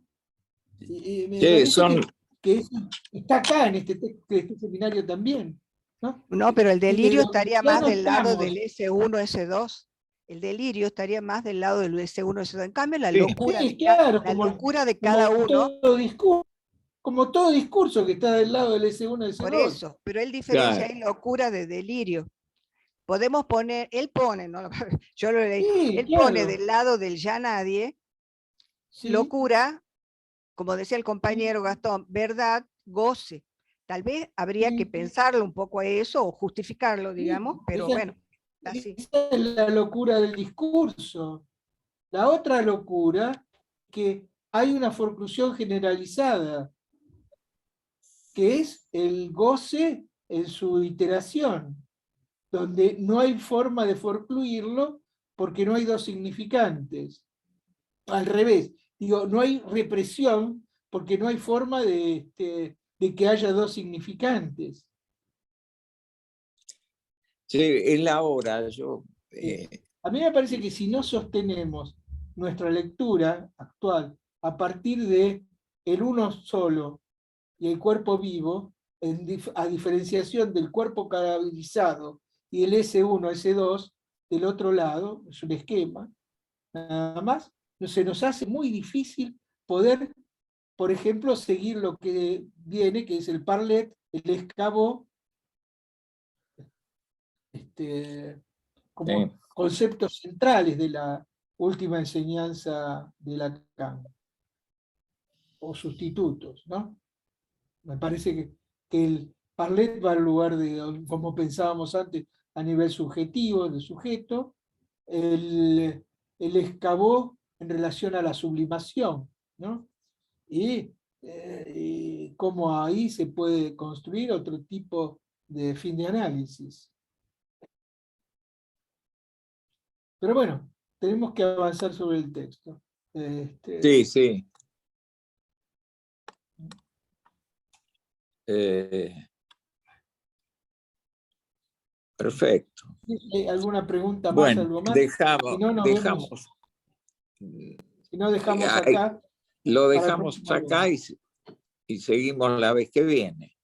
Y me parece que está acá en este seminario también. No, pero el delirio estaría más no del lado estamos. del S1, S2. El delirio estaría más del lado del S1, S2. En cambio, la locura, Sí, claro, la locura de cada uno. Como todo discurso que está del lado del S1, S2. Por eso, pero él diferencia ahí locura de delirio. Podemos poner, él pone, ¿no? Yo lo leí, Sí, él claro. pone del lado del ya nadie, sí. Locura, como decía el compañero Gastón, verdad, goce. Tal vez habría que pensarlo un poco a eso o justificarlo, digamos, pero bueno, así. Esa es la locura del discurso. La otra locura, que hay una forclusión generalizada, que es el goce en su iteración, donde no hay forma de forcluirlo porque no hay dos significantes. Al revés, digo, no hay represión porque no hay forma de que haya dos significantes. Sí, es la hora. A mí me parece que si no sostenemos nuestra lectura actual a partir de el uno solo y el cuerpo vivo, a diferenciación del cuerpo cadáverizado y el S1, S2 del otro lado, es un esquema, nada más, se nos hace muy difícil poder, por ejemplo, seguir lo que viene, que es el Parlet, el Escabó, como conceptos centrales de la última enseñanza de Lacan, o sustitutos, ¿no? Me parece que el Parlet va al lugar de, como pensábamos antes, a nivel subjetivo, del sujeto, el Escabó en relación a la sublimación, ¿no? Y cómo ahí se puede construir otro tipo de fin de análisis. Pero bueno, tenemos que avanzar sobre el texto. Sí, sí. Perfecto. ¿Alguna pregunta más? Bueno, ¿Algo más? dejamos, Si no, dejamos acá. Lo dejamos acá y seguimos la vez que viene.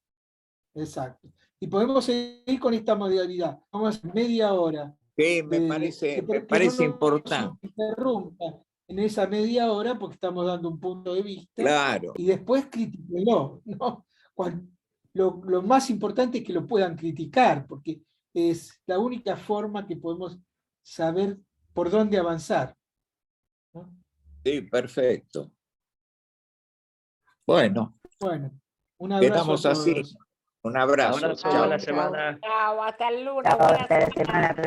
Exacto. Y podemos seguir con esta modalidad. Vamos a hacer media hora. Sí, me parece importante. Se interrumpa en esa media hora porque estamos dando un punto de vista. Claro. Y después critíquenlo, ¿no? Lo más importante es que lo puedan criticar, porque es la única forma que podemos saber por dónde avanzar, ¿no? Sí, perfecto. Bueno, un abrazo quedamos a todos. así. Un abrazo. Buena semana. Chao, hasta el lunes. Buena semana.